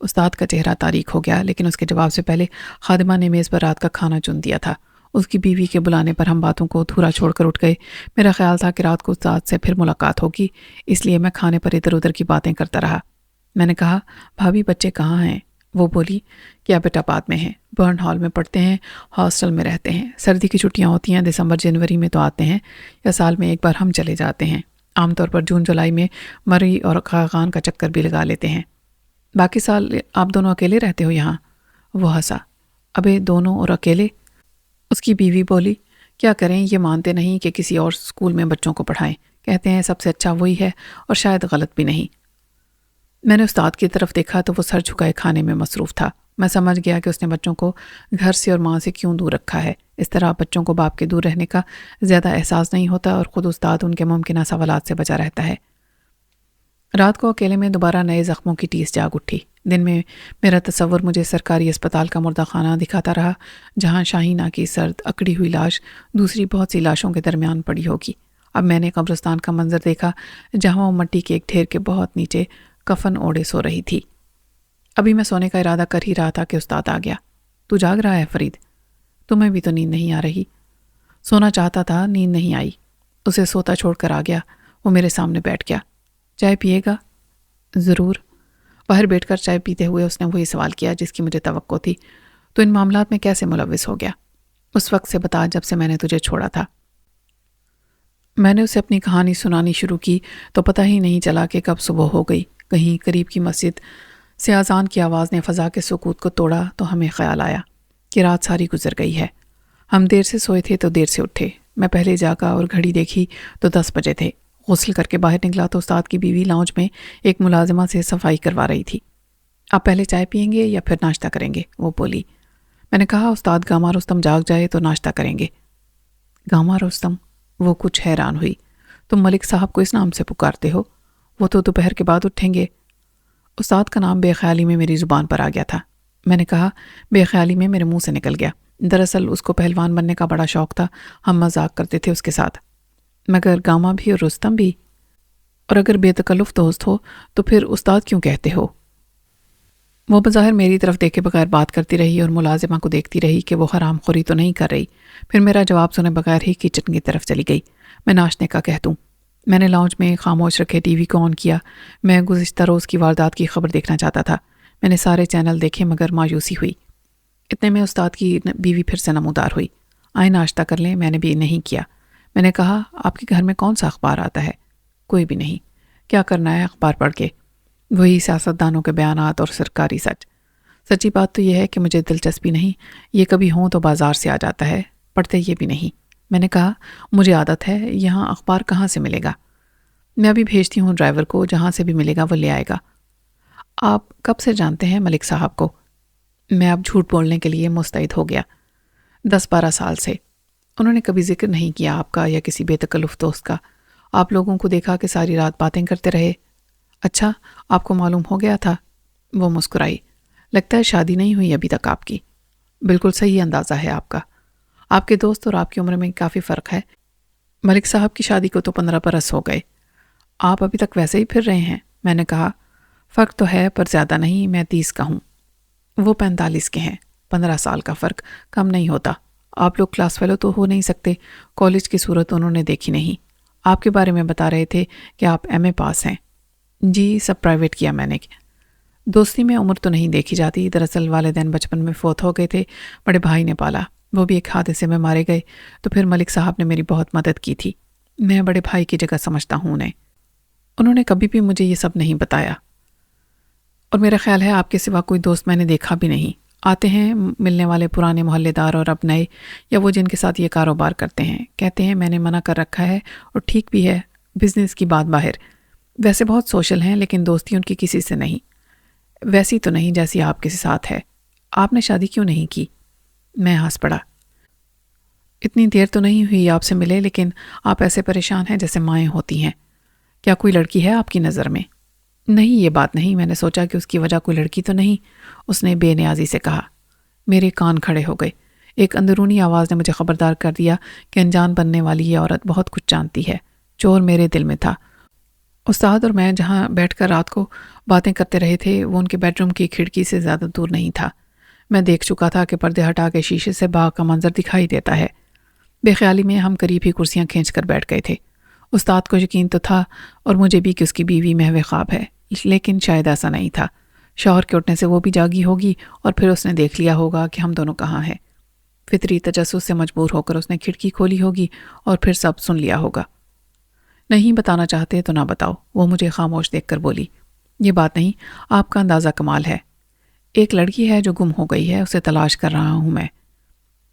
استاد کا چہرہ تاریک ہو گیا، لیکن اس کے جواب سے پہلے خادمہ نے میز پر رات کا کھانا چن دیا تھا۔ اس کی بیوی کے بلانے پر ہم باتوں کو ادھورا چھوڑ کر اٹھ گئے۔ میرا خیال تھا کہ رات کو استاد سے پھر ملاقات ہوگی، اس لیے میں کھانے پر ادھر ادھر کی باتیں کرتا رہا۔ میں نے کہا، بھابھی بچے کہاں ہیں؟ وہ بولی، کیا بیٹا آباد میں ہیں، برن ہال میں پڑھتے ہیں، ہاسٹل میں رہتے ہیں۔ سردی کی چھٹیاں ہوتی ہیں، دسمبر جنوری میں تو آتے ہیں، یا سال میں ایک بار ہم چلے جاتے ہیں۔ عام طور پر جون جولائی میں مری اور خاقان کا چکر بھی لگا لیتے ہیں۔ باقی سال آپ دونوں اکیلے رہتے ہو یہاں؟ وہ ہنسا، ابے دونوں اور اکیلے؟ اس کی بیوی بولی، کیا کریں، یہ مانتے نہیں کہ کسی اور اسکول میں بچوں کو پڑھائیں، کہتے ہیں سب سے اچھا وہی ہے، اور شاید غلط بھی نہیں۔ میں نے استاد کی طرف دیکھا تو وہ سر جھکائے کھانے میں مصروف تھا۔ میں سمجھ گیا کہ اس نے بچوں کو گھر سے اور ماں سے کیوں دور رکھا ہے۔ اس طرح بچوں کو باپ کے دور رہنے کا زیادہ احساس نہیں ہوتا اور خود استاد ان کے ممکنہ سوالات سے بچا رہتا ہے۔ رات کو اکیلے میں دوبارہ نئے زخموں کی ٹیس جاگ اٹھی۔ دن میں میرا تصور مجھے سرکاری اسپتال کا مردہ خانہ دکھاتا رہا، جہاں شاہینہ کی سرد اکڑی ہوئی لاش دوسری بہت سی لاشوں کے درمیان پڑی ہوگی۔ اب میں نے قبرستان کا منظر دیکھا، جہاں وہ مٹی کے ایک ڈھیر کے بہت نیچے کفن اوڑے سو رہی تھی۔ ابھی میں سونے کا ارادہ کر ہی رہا تھا کہ استاد آ گیا۔ تو جاگ رہا ہے فرید؟ تمہیں بھی تو نیند نہیں آ رہی؟ سونا چاہتا تھا، نیند نہیں آئی۔ اسے سوتا چھوڑ کر آ گیا۔ وہ میرے سامنے بیٹھ گیا۔ چائے پیے گا؟ ضرور۔ باہر بیٹھ کر چائے پیتے ہوئے اس نے وہی سوال کیا جس کی مجھے توقع تھی، تو ان معاملات میں کیسے ملوث ہو گیا؟ اس وقت سے بتا جب سے میں نے تجھے چھوڑا تھا۔ میں نے اسے اپنی کہانی سنانی شروع کی تو پتہ ہی نہیں چلا کہ کب صبح ہو گئی۔ کہیں قریب کی مسجد سیاذان کی آواز نے فضا کے سکوت کو توڑا تو ہمیں خیال آیا کہ رات ساری گزر گئی ہے۔ ہم دیر سے سوئے تھے تو دیر سے اٹھے۔ میں پہلے جاگا اور گھڑی دیکھی تو 10 بجے تھے۔ غسل کر کے باہر نکلا تو استاد کی بیوی لاؤنج میں ایک ملازمہ سے صفائی کروا رہی تھی۔ آپ پہلے چائے پئیں گے یا پھر ناشتہ کریں گے؟ وہ بولی۔ میں نے کہا استاد گاما رستم جاگ جائے تو ناشتہ کریں گے۔ گاما رستم؟ وہ کچھ حیران ہوئی۔ تم ملک صاحب کو اس نام سے پکارتے ہو؟ وہ تو دوپہر کے بعد اٹھیں گے۔ استاد کا نام بے خیالی میں میری زبان پر آ گیا تھا۔ میں نے کہا بے خیالی میں میرے منہ سے نکل گیا۔ دراصل اس کو پہلوان بننے کا بڑا شوق تھا، ہم مذاق کرتے تھے اس کے ساتھ۔ مگر گاما بھی اور رستم بھی؟ اور اگر بے تکلف دوست ہو تو پھر استاد کیوں کہتے ہو؟ وہ بظاہر میری طرف دیکھے بغیر بات کرتی رہی اور ملازمہ کو دیکھتی رہی کہ وہ حرام خوری تو نہیں کر رہی۔ پھر میرا جواب سنے بغیر ہی کچن کی طرف چلی گئی۔ میں ناشتے کا کہہ دوں۔ میں نے لاؤنج میں خاموش رکھے ٹی وی کو آن کیا۔ میں گزشتہ روز کی واردات کی خبر دیکھنا چاہتا تھا۔ میں نے سارے چینل دیکھے مگر مایوسی ہوئی۔ اتنے میں استاد کی بیوی پھر سے نمودار ہوئی۔ آئے ناشتہ کر لیں۔ میں نے بھی نہیں کیا۔ میں نے کہا آپ کے گھر میں کون سا اخبار آتا ہے؟ کوئی بھی نہیں۔ کیا کرنا ہے اخبار پڑھ کے؟ وہی سیاستدانوں کے بیانات اور سرکاری سچ۔ سچی بات تو یہ ہے کہ مجھے دلچسپی نہیں، یہ کبھی ہوں تو بازار سے آ جاتا ہے، پڑھتے یہ بھی نہیں۔ میں نے کہا مجھے عادت ہے، یہاں اخبار کہاں سے ملے گا؟ میں ابھی بھیجتی ہوں ڈرائیور کو، جہاں سے بھی ملے گا وہ لے آئے گا۔ آپ کب سے جانتے ہیں ملک صاحب کو؟ میں اب جھوٹ بولنے کے لیے مستعد ہو گیا۔ 10-12 سال سے۔ انہوں نے کبھی ذکر نہیں کیا آپ کا یا کسی بے تکلف دوست کا؟ آپ لوگوں کو دیکھا کہ ساری رات باتیں کرتے رہے۔ اچھا، آپ کو معلوم ہو گیا تھا؟ وہ مسکرائی۔ لگتا ہے شادی نہیں ہوئی ابھی تک آپ کی۔ بالکل صحیح اندازہ ہے آپ کا۔ آپ کے دوست اور آپ کی عمر میں کافی فرق ہے۔ ملک صاحب کی شادی کو تو 15 برس ہو گئے۔ آپ ابھی تک ویسے ہی پھر رہے ہیں؟ میں نے کہا فرق تو ہے پر زیادہ نہیں، میں 30 کا ہوں، وہ 45 کے ہیں۔ 15 سال کا فرق کم نہیں ہوتا۔ آپ لوگ کلاس فیلو تو ہو نہیں سکتے، کالج کی صورت انہوں نے دیکھی نہیں۔ آپ کے بارے میں بتا رہے تھے کہ آپ ایم اے پاس ہیں۔ جی، سب پرائیویٹ کیا میں نے۔ دوستی میں عمر تو نہیں دیکھی جاتی، دراصل والدین بچپن میں فوت ہو گئے تھے، بڑے بھائی نے پالا، وہ بھی ایک حادثے میں مارے گئے، تو پھر ملک صاحب نے میری بہت مدد کی تھی۔ میں بڑے بھائی کی جگہ سمجھتا ہوں انہوں نے کبھی بھی مجھے یہ سب نہیں بتایا، اور میرا خیال ہے آپ کے سوا کوئی دوست میں نے دیکھا بھی نہیں۔ آتے ہیں ملنے والے پرانے محلے دار اور اب نئے، یا وہ جن کے ساتھ یہ کاروبار کرتے ہیں، کہتے ہیں میں نے منع کر رکھا ہے، اور ٹھیک بھی ہے، بزنس کی بات باہر۔ ویسے بہت سوشل ہیں لیکن دوستی ان کی کسی سے نہیں، ویسی تو نہیں جیسی آپ کے ساتھ ہے۔ آپ نے شادی کیوں نہیں کی؟ میں ہنس پڑا۔ اتنی دیر تو نہیں ہوئی آپ سے ملے، لیکن آپ ایسے پریشان ہیں جیسے مائیں ہوتی ہیں۔ کیا کوئی لڑکی ہے آپ کی نظر میں؟ نہیں، یہ بات نہیں، میں نے سوچا کہ اس کی وجہ کوئی لڑکی تو نہیں، اس نے بے نیازی سے کہا۔ میرے کان کھڑے ہو گئے۔ ایک اندرونی آواز نے مجھے خبردار کر دیا کہ انجان بننے والی یہ عورت بہت کچھ جانتی ہے۔ چور میرے دل میں تھا۔ استاد اور میں جہاں بیٹھ کر رات کو باتیں کرتے رہے تھے وہ ان کے بیڈ روم کی کھڑکی سے زیادہ دور نہیں تھا۔ میں دیکھ چکا تھا کہ پردے ہٹا کے شیشے سے باغ کا منظر دکھائی دیتا ہے۔ بے خیالی میں ہم قریب ہی کرسیاں کھینچ کر بیٹھ گئے تھے۔ استاد کو یقین تو تھا اور مجھے بھی کہ اس کی بیوی محو خواب ہے، لیکن شاید ایسا نہیں تھا۔ شوہر کے اٹھنے سے وہ بھی جاگی ہوگی اور پھر اس نے دیکھ لیا ہوگا کہ ہم دونوں کہاں ہیں۔ فطری تجسس سے مجبور ہو کر اس نے کھڑکی کھولی ہوگی اور پھر سب سن لیا ہوگا۔ نہیں بتانا چاہتے تو نہ بتاؤ، وہ مجھے خاموش دیکھ کر بولی۔ یہ بات نہیں، آپ کا اندازہ کمال ہے۔ ایک لڑکی ہے جو گم ہو گئی ہے، اسے تلاش کر رہا ہوں میں۔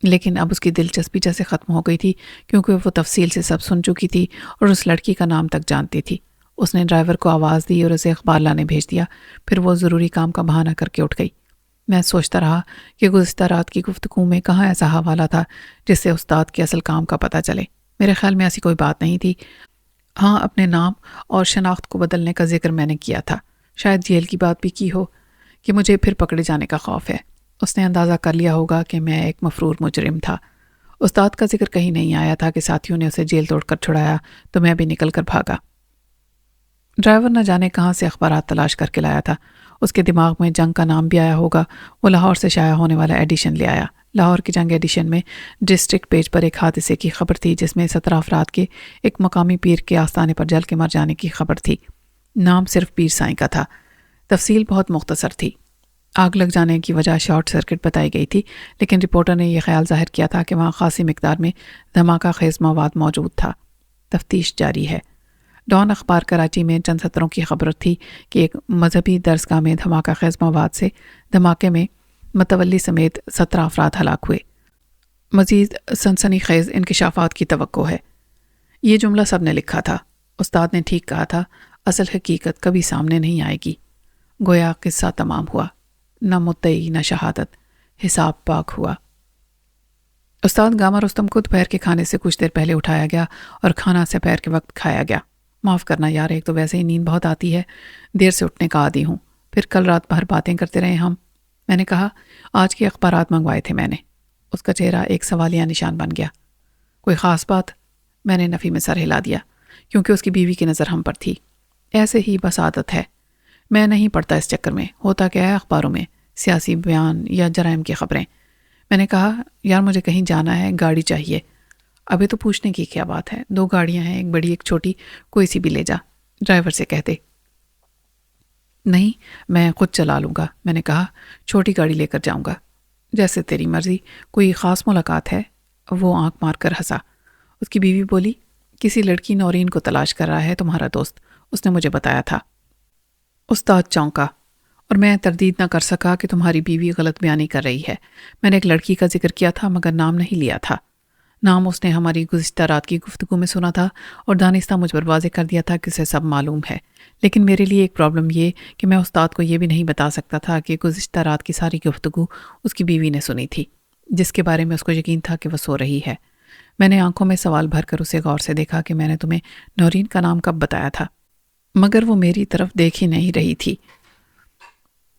لیکن اب اس کی دلچسپی جیسے ختم ہو گئی تھی، کیونکہ وہ تفصیل سے سب سن چکی تھی اور اس لڑکی کا نام تک جانتی تھی۔ اس نے ڈرائیور کو آواز دی اور اسے اخبار لانے بھیج دیا، پھر وہ ضروری کام کا بہانہ کر کے اٹھ گئی۔ میں سوچتا رہا کہ گزشتہ رات کی گفتگو میں کہاں ایسا حوالہ تھا جس سے استاد کے اصل کام کا پتہ چلے۔ میرے خیال میں ایسی کوئی بات نہیں تھی۔ ہاں، اپنے نام اور شناخت کو بدلنے کا ذکر میں نے کیا تھا، شاید جیل کی بات بھی کی ہو کہ مجھے پھر پکڑے جانے کا خوف ہے۔ اس نے اندازہ کر لیا ہوگا کہ میں ایک مفرور مجرم تھا۔ استاد کا ذکر کہیں نہیں آیا تھا کہ ساتھیوں نے اسے جیل توڑ کر چھڑایا تو میں بھی نکل کر بھاگا۔ ڈرائیور نہ جانے کہاں سے اخبارات تلاش کر کے لایا تھا۔ اس کے دماغ میں جنگ کا نام بھی آیا ہوگا۔ وہ لاہور سے شائع ہونے والا ایڈیشن لے آیا۔ لاہور کی جنگ ایڈیشن میں ڈسٹرکٹ پیج پر ایک حادثے کی خبر تھی جس میں 17 افراد کے ایک مقامی پیر کے آستانے پر جل کے مر جانے کی خبر تھی۔ نام صرف پیر سائیں کا تھا۔ تفصیل بہت مختصر تھی۔ آگ لگ جانے کی وجہ شارٹ سرکٹ بتائی گئی تھی، لیکن رپورٹر نے یہ خیال ظاہر کیا تھا کہ وہاں خاصی مقدار میں دھماکہ خیز مواد موجود تھا۔ تفتیش جاری ہے۔ ڈان اخبار کراچی میں چند سطروں کی خبر تھی کہ ایک مذہبی درسگاہ میں دھماکہ خیز مواد سے دھماکے میں متولی سمیت 17 افراد ہلاک ہوئے۔ مزید سنسنی خیز انکشافات کی توقع ہے۔ یہ جملہ سب نے لکھا تھا۔ استاد نے ٹھیک کہا تھا، اصل حقیقت کبھی سامنے نہیں آئے گی۔ گویا قصہ تمام ہوا، نہ مدعی نہ شہادت، حساب پاک ہوا۔ استاد گاما رستم کو دوپہر کے کھانے سے کچھ دیر پہلے اٹھایا گیا اور کھانا سپہر کے وقت کھایا گیا۔ معاف کرنا یار، ایک تو ویسے ہی نیند بہت آتی ہے، دیر سے اٹھنے کا عادی ہوں، پھر کل رات بھر باتیں کرتے رہے ہم۔ میں نے کہا، آج کے اخبارات منگوائے تھے میں نے۔ اس کا چہرہ ایک سوالیہ نشان بن گیا۔ کوئی خاص بات؟ میں نے نفی میں سر ہلا دیا، کیونکہ اس کی بیوی کی نظر ہم پر تھی۔ ایسے ہی بس عادت ہے، میں نہیں پڑھتا اس چکر میں۔ ہوتا کیا ہے اخباروں میں؟ سیاسی بیان یا جرائم کی خبریں۔ میں نے کہا، یار مجھے کہیں جانا ہے، گاڑی چاہیے۔ ابھی تو پوچھنے کی کیا بات ہے، 2 گاڑیاں ہیں، ایک بڑی ایک چھوٹی، کوئی سی بھی لے جا، ڈرائیور سے کہہ دے۔ نہیں، میں خود چلا لوں گا۔ میں نے کہا، چھوٹی گاڑی لے کر جاؤں گا۔ جیسے تیری مرضی۔ کوئی خاص ملاقات ہے؟ وہ آنکھ مار کر ہنسا۔ اس کی بیوی بولی، کسی لڑکی نورین کو تلاش کر رہا ہے تمہارا دوست، اس نے مجھے بتایا تھا۔ استاد چونکا، اور میں تردید نہ کر سکا کہ تمہاری بیوی غلط بیانی کر رہی ہے۔ میں نے ایک لڑکی کا ذکر کیا تھا مگر نام نہیں لیا تھا۔ نام اس نے ہماری گزشتہ رات کی گفتگو میں سنا تھا اور دانستہ مجھ پر واضح کر دیا تھا کہ اسے سب معلوم ہے۔ لیکن میرے لیے ایک پرابلم یہ کہ میں استاد کو یہ بھی نہیں بتا سکتا تھا کہ گزشتہ رات کی ساری گفتگو اس کی بیوی نے سنی تھی، جس کے بارے میں اس کو یقین تھا کہ وہ سو رہی ہے۔ میں نے آنکھوں میں سوال بھر کر اسے غور سے دیکھا کہ میں نے تمہیں نورین کا نام کب بتایا تھا، مگر وہ میری طرف دیکھ ہی نہیں رہی تھی۔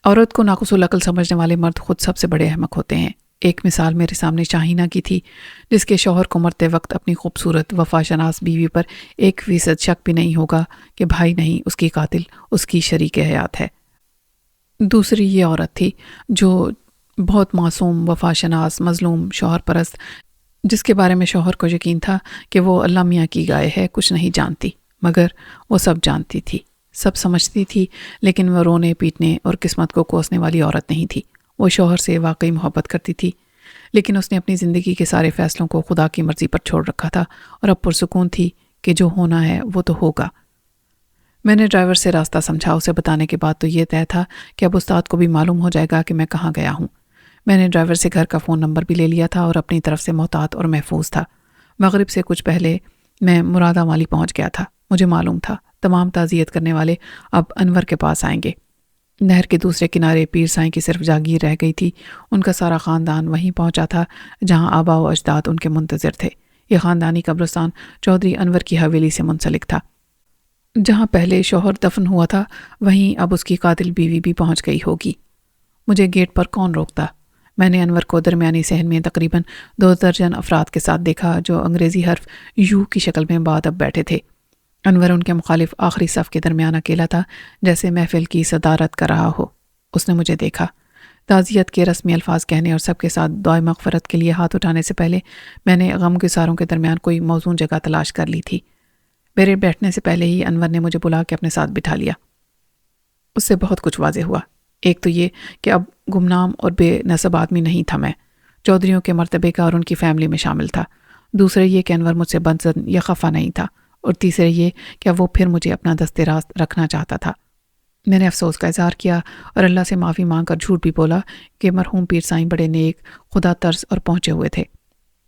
عورت کو ناقص العقل سمجھنے والے مرد خود سب سے بڑے احمق ہوتے ہیں۔ ایک مثال میرے سامنے شاہینہ کی تھی، جس کے شوہر کو مرتے وقت اپنی خوبصورت وفا شناس بیوی پر 1% شک بھی نہیں ہوگا کہ بھائی نہیں، اس کی قاتل اس کی شریک حیات ہے۔ دوسری یہ عورت تھی جو بہت معصوم، وفا شناس، مظلوم، شوہر پرست، جس کے بارے میں شوہر کو یقین تھا کہ وہ اللہ میاں کی گائے ہے، کچھ نہیں جانتی، مگر وہ سب جانتی تھی، سب سمجھتی تھی، لیکن وہ رونے پیٹنے اور قسمت کو کوسنے والی عورت نہیں تھی۔ وہ شوہر سے واقعی محبت کرتی تھی، لیکن اس نے اپنی زندگی کے سارے فیصلوں کو خدا کی مرضی پر چھوڑ رکھا تھا اور اب پرسکون تھی کہ جو ہونا ہے وہ تو ہوگا۔ میں نے ڈرائیور سے راستہ سمجھا، اسے بتانے کے بعد تو یہ طے تھا کہ اب استاد کو بھی معلوم ہو جائے گا کہ میں کہاں گیا ہوں۔ میں نے ڈرائیور سے گھر کا فون نمبر بھی لے لیا تھا اور اپنی طرف سے محتاط اور محفوظ تھا۔ مغرب سے کچھ پہلے میں مرادہ والی پہنچ گیا تھا۔ مجھے معلوم تھا تمام تعزیت کرنے والے اب انور کے پاس آئیں گے۔ نہر کے دوسرے کنارے پیر سائیں کی صرف جاگیر رہ گئی تھی، ان کا سارا خاندان وہیں پہنچا تھا جہاں آبا و اجداد ان کے منتظر تھے۔ یہ خاندانی قبرستان چودھری انور کی حویلی سے منسلک تھا۔ جہاں پہلے شوہر دفن ہوا تھا وہیں اب اس کی قاتل بیوی بھی پہنچ گئی ہوگی۔ مجھے گیٹ پر کون روکتا؟ میں نے انور کو درمیانی صحن میں تقریباً 2 درجن افراد کے ساتھ دیکھا جو انگریزی حرف یو کی شکل میں بعد اب بیٹھے تھے۔ انور ان کے مخالف آخری صف کے درمیان اکیلا تھا، جیسے محفل کی صدارت کر رہا ہو۔ اس نے مجھے دیکھا۔ تعزیت کے رسمی الفاظ کہنے اور سب کے ساتھ دعائے مغفرت کے لیے ہاتھ اٹھانے سے پہلے میں نے غم گساروں کے درمیان کوئی موزوں جگہ تلاش کر لی تھی۔ میرے بیٹھنے سے پہلے ہی انور نے مجھے بلا کے اپنے ساتھ بٹھا لیا۔ اس سے بہت کچھ واضح ہوا۔ ایک تو یہ کہ اب گمنام اور بے نسب آدمی نہیں تھا، میں چودھریوں کے مرتبے کا اور ان کی فیملی میں شامل تھا۔ دوسرے یہ کہ انور مجھ سے بدظن یا خفا نہیں تھا، اور تیسرے یہ کہ وہ پھر مجھے اپنا دست راست رکھنا چاہتا تھا۔ میں نے افسوس کا اظہار کیا اور اللہ سے معافی مانگ کر جھوٹ بھی بولا کہ مرحوم پیر سائیں بڑے نیک، خدا ترس اور پہنچے ہوئے تھے۔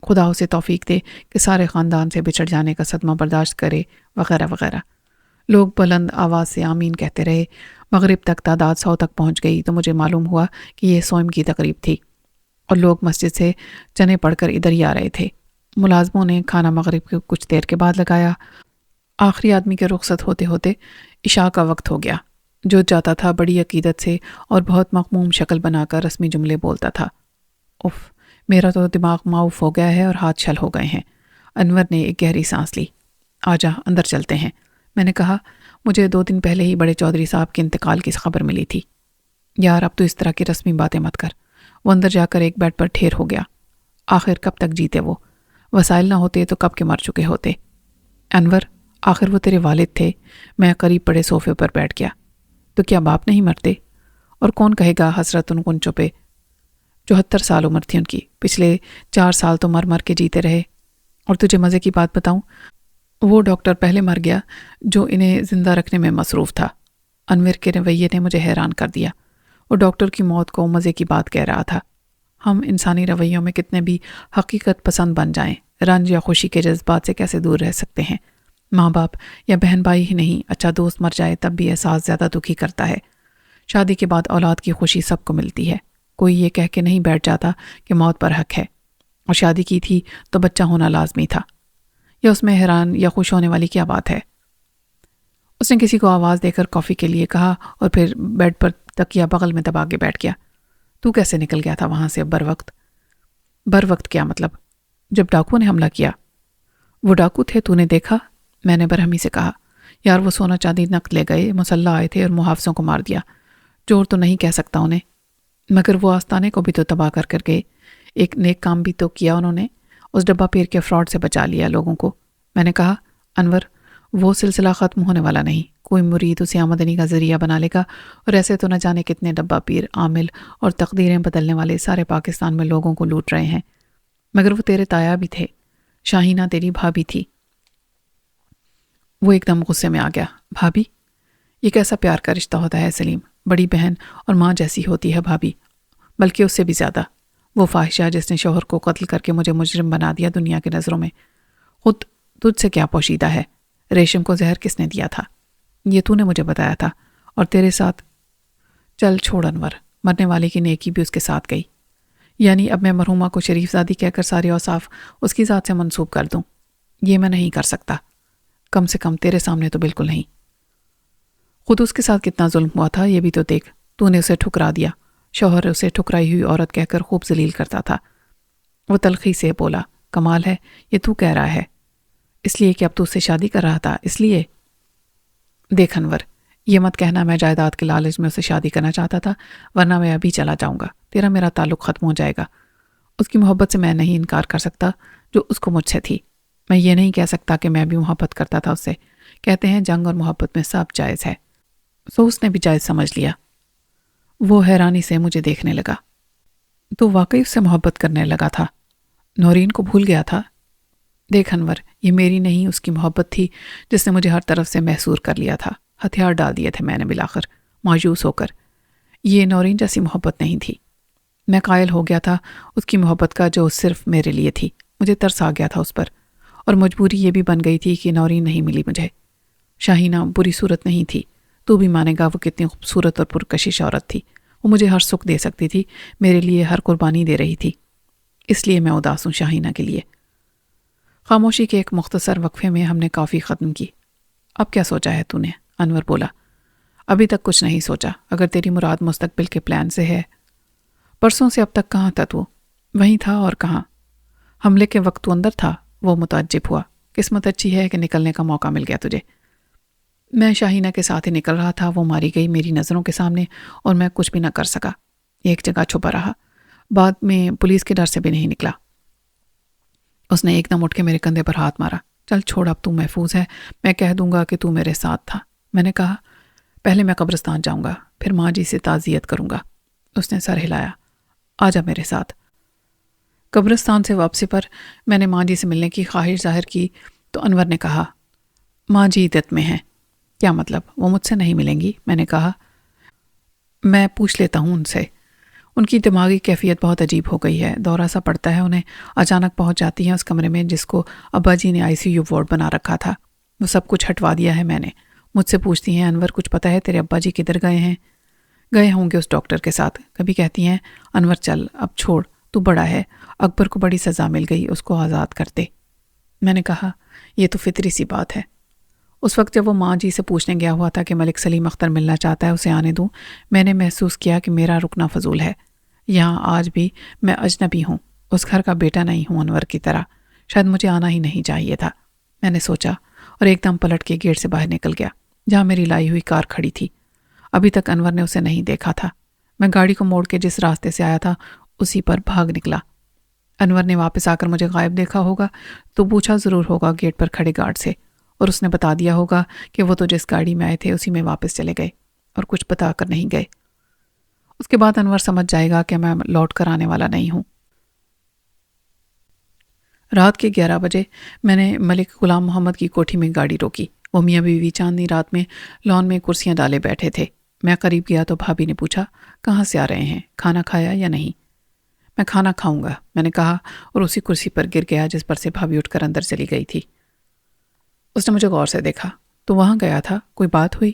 خدا اسے توفیق دے کہ سارے خاندان سے بچھڑ جانے کا صدمہ برداشت کرے، وغیرہ وغیرہ۔ لوگ بلند آواز سے آمین کہتے رہے۔ مغرب تک تعداد 100 تک پہنچ گئی تو مجھے معلوم ہوا کہ یہ صوم کی تقریب تھی اور لوگ مسجد سے چنے پڑھ کر ادھر ہی آ رہے تھے۔ ملازموں نے کھانا مغرب کے کچھ دیر کے بعد لگایا۔ آخری آدمی کے رخصت ہوتے ہوتے عشاء کا وقت ہو گیا۔ جو جاتا تھا بڑی عقیدت سے اور بہت مغموم شکل بنا کر رسمی جملے بولتا تھا۔ اف، میرا تو دماغ معاف ہو گیا ہے اور ہاتھ چھل ہو گئے ہیں۔ انور نے ایک گہری سانس لی۔ آجا اندر چلتے ہیں۔ میں نے کہا، مجھے 2 دن پہلے ہی بڑے چودھری صاحب کے انتقال کی خبر ملی تھی۔ یار اب تو اس طرح کی رسمی باتیں مت کر۔ وہ اندر جا کر ایک بیڈ پر ٹھیر ہو گیا۔ آخر کب تک جیتے وہ؟ وسائل نہ ہوتے تو کب کے مر چکے ہوتے۔ انور، آخر وہ تیرے والد تھے۔ میں قریب پڑے صوفے پر بیٹھ گیا۔ تو کیا باپ نہیں مرتے؟ اور کون کہے گا حسرت ان گنچوں پہ؟ 74 سال عمر تھی ان کی، پچھلے 4 سال تو مر مر کے جیتے رہے۔ اور تجھے مزے کی بات بتاؤں، وہ ڈاکٹر پہلے مر گیا جو انہیں زندہ رکھنے میں مصروف تھا۔ انور کے رویے نے مجھے حیران کر دیا۔ وہ ڈاکٹر کی موت کو مزے کی بات کہہ رہا تھا۔ ہم انسانی رویوں میں کتنے بھی حقیقت پسند بن جائیں، رنج یا خوشی کے جذبات سے کیسے دور رہ سکتے ہیں؟ ماں باپ یا بہن بھائی ہی نہیں، اچھا دوست مر جائے تب بھی احساس زیادہ دکھی کرتا ہے۔ شادی کے بعد اولاد کی خوشی سب کو ملتی ہے، کوئی یہ کہہ کے نہیں بیٹھ جاتا کہ موت پر حق ہے، اور شادی کی تھی تو بچہ ہونا لازمی تھا۔ یا اس میں حیران یا خوش ہونے والی کیا بات ہے؟ اس نے کسی کو آواز دے کر کافی کے لیے کہا اور پھر بیڈ پر تکیا بغل میں دبا کے بیٹھ گیا۔ تو کیسے نکل گیا تھا وہاں سے بروقت؟ بروقت کیا مطلب؟ جب ڈاکو نے حملہ کیا۔ وہ ڈاکو تھے، تو نے دیکھا؟ میں نے برہمی سے کہا۔ یار وہ سونا چاندی نقد لے گئے، مسلح آئے تھے اور محافظوں کو مار دیا۔ چور تو نہیں کہہ سکتا انہیں، مگر وہ آستانے کو بھی تو تباہ کر کر گئے۔ ایک نیک کام بھی تو کیا انہوں نے، اس ڈبہ پیر کے فراڈ سے بچا لیا لوگوں کو۔ میں نے کہا انور، وہ سلسلہ ختم ہونے والا نہیں، کوئی مرید اسے آمدنی کا ذریعہ بنا لے گا، اور ایسے تو نہ جانے کتنے ڈبہ پیر، عامل اور تقدیریں بدلنے والے سارے پاکستان میں لوگوں کو لوٹ رہے ہیں۔ مگر وہ تیرے تایا بھی تھے، شاہینہ تیری بھابھی تھی۔ وہ ایک دم غصے میں آ گیا۔ بھابھی؟ یہ کیسا پیار کا رشتہ ہوتا ہے سلیم؟ بڑی بہن اور ماں جیسی ہوتی ہے بھابھی، بلکہ اس سے بھی زیادہ۔ وہ فاحشہ جس نے شوہر کو قتل کر کے مجھے مجرم بنا دیا دنیا کی نظروں میں، خود تجھ سے کیا پوشیدہ ہے؟ ریشم کو زہر کس نے دیا تھا؟ یہ تو نے مجھے بتایا تھا، اور تیرے ساتھ۔ چل چھوڑ انور، مرنے والے کی نیکی بھی اس کے ساتھ گئی۔ یعنی اب میں مرحومہ کو شریف زادی کہہ کر سارے اوصاف اس کی ذات سے منسوب کر دوں؟ یہ میں نہیں کر سکتا، کم سے کم تیرے سامنے تو بالکل نہیں۔ خود اس کے ساتھ کتنا ظلم ہوا تھا یہ بھی تو دیکھ، تو نے اسے ٹھکرا دیا۔ شوہر اسے ٹھکرائی ہوئی عورت کہہ کر خوب ذلیل کرتا تھا۔ وہ تلخی سے بولا، کمال ہے، یہ تو کہہ رہا ہے اس لیے کہ اب تو اس سے شادی کر رہا تھا، اس لیے؟ دیکھ انور، یہ مت کہنا میں جائیداد کے لالچ میں اسے شادی کرنا چاہتا تھا، ورنہ میں ابھی چلا جاؤں گا، تیرا میرا تعلق ختم ہو جائے گا۔ اس کی محبت سے میں نہیں انکار کر سکتا جو اس کو مجھ سے تھی۔ میں یہ نہیں کہہ سکتا کہ میں بھی محبت کرتا تھا اس سے۔ کہتے ہیں جنگ اور محبت میں سب جائز ہے، سو اس نے بھی جائز سمجھ لیا۔ وہ حیرانی سے مجھے دیکھنے لگا۔ تو واقعی اس سے محبت کرنے لگا تھا؟ نورین کو بھول گیا تھا؟ دیکھ انور، یہ میری نہیں اس کی محبت تھی جس نے مجھے ہر طرف سے محصور کر لیا تھا۔ ہتھیار ڈال دیے تھے میں نے بالآخر، مایوس ہو کر۔ یہ نورین جیسی محبت نہیں تھی۔ میں قائل ہو گیا تھا اس کی محبت کا جو صرف میرے لیے تھی۔ مجھے ترس آ گیا تھا اس پر، اور مجبوری یہ بھی بن گئی تھی کہ نورین نہیں ملی مجھے۔ شاہینہ بری صورت نہیں تھی، تو بھی مانے گا وہ کتنی خوبصورت اور پرکشش عورت تھی۔ وہ مجھے ہر سکھ دے سکتی تھی، میرے لیے ہر قربانی دے رہی تھی۔ اس لیے میں اداس ہوں شاہینہ کے لیے۔ خاموشی کے ایک مختصر وقفے میں ہم نے کافی ختم کی۔ اب کیا سوچا ہے تو نے؟ انور بولا۔ ابھی تک کچھ نہیں سوچا، اگر تیری مراد مستقبل کے پلان سے ہے۔ پرسوں سے اب تک کہاں تھا تو؟ وہیں تھا اور کہاں؟ حملے کے وقت تو اندر تھا۔ وہ متعجب ہوا۔ قسمت اچھی ہے کہ نکلنے کا موقع مل گیا تجھے۔ میں شاہینہ کے ساتھ ہی نکل رہا تھا، وہ ماری گئی میری نظروں کے سامنے، اور میں کچھ بھی نہ کر سکا۔ ایک جگہ چھپا رہا، بعد میں پولیس کے ڈر سے بھی نہیں نکلا۔ اس نے ایک دم اٹھ کے میرے کندھے پر ہاتھ مارا۔ چل چھوڑ، اب تو محفوظ ہے، میں کہہ دوں گا کہ تو میرے ساتھ تھا۔ میں نے کہا پہلے میں قبرستان جاؤں گا، پھر ماں جی سے تعزیت کروں گا۔ اس نے سر ہلایا۔ آجا میرے ساتھ۔ قبرستان سے واپسی پر میں نے ماں جی سے ملنے کی خواہش ظاہر کی تو انور نے کہا، ماں جی عدت میں ہیں۔ کیا مطلب؟ وہ مجھ سے نہیں ملیں گی؟ میں نے کہا میں پوچھ لیتا ہوں ان سے۔ ان کی دماغی کیفیت بہت عجیب ہو گئی ہے، دورہ سا پڑتا ہے انہیں، اچانک پہنچ جاتی ہیں اس کمرے میں جس کو ابا جی نے ICU وارڈ بنا رکھا تھا۔ وہ سب کچھ ہٹوا دیا ہے میں نے۔ مجھ سے پوچھتی ہیں، انور کچھ پتہ ہے تیرے ابا جی کدھر گئے ہیں؟ گئے ہوں گے اس ڈاکٹر کے ساتھ۔ کبھی کہتی ہیں، انور چل اب چھوڑ، تو بڑا ہے، اکبر کو بڑی سزا مل گئی، اس کو آزاد کر دے۔ میں نے کہا یہ تو فطری سی بات ہے۔ اس وقت جب وہ ماں جی سے پوچھنے گیا ہوا تھا کہ ملک سلیم اختر ملنا چاہتا ہے، اسے آنے دوں، میں نے محسوس کیا کہ میرا رکنا فضول ہے۔ یہاں آج بھی میں اجنبی ہوں، اس گھر کا بیٹا نہیں ہوں انور کی طرح، شاید مجھے آنا ہی نہیں چاہیے تھا، میں نے سوچا، اور ایک دم پلٹ کے گیٹ سے باہر نکل گیا جہاں میری لائی ہوئی کار کھڑی تھی۔ ابھی تک انور نے اسے نہیں دیکھا تھا۔ میں گاڑی کو موڑ کے جس راستے سے آیا تھا اسی پر بھاگ نکلا۔ انور نے واپس آ کر مجھے غائب دیکھا ہوگا تو پوچھا ضرور ہوگا گیٹ پر کھڑے گارڈ سے، اور اس نے بتا دیا ہوگا کہ وہ تو جس گاڑی میں آئے تھے اسی میں واپس چلے گئے اور کچھ بتا کر نہیں گئے۔ اس کے بعد انور سمجھ جائے گا کہ میں لوٹ کر آنے والا نہیں ہوں۔ رات کے 11 بجے میں نے ملک غلام محمد کی کوٹھی میں گاڑی روکی۔ وہ میاں بیوی چاندنی رات میں لان میں کرسیاں ڈالے بیٹھے تھے۔ میں قریب گیا تو بھابھی نے پوچھا، کہاں سے آ رہے ہیں؟ کھانا کھایا یا نہیں؟ میں کھانا کھاؤں گا، میں نے کہا، اور اسی کرسی پر گر گیا جس پر سے بھابھی اٹھ کر اندر چلی گئی تھی۔ اس نے مجھے غور سے دیکھا۔ تو وہاں گیا تھا، کوئی بات ہوئی؟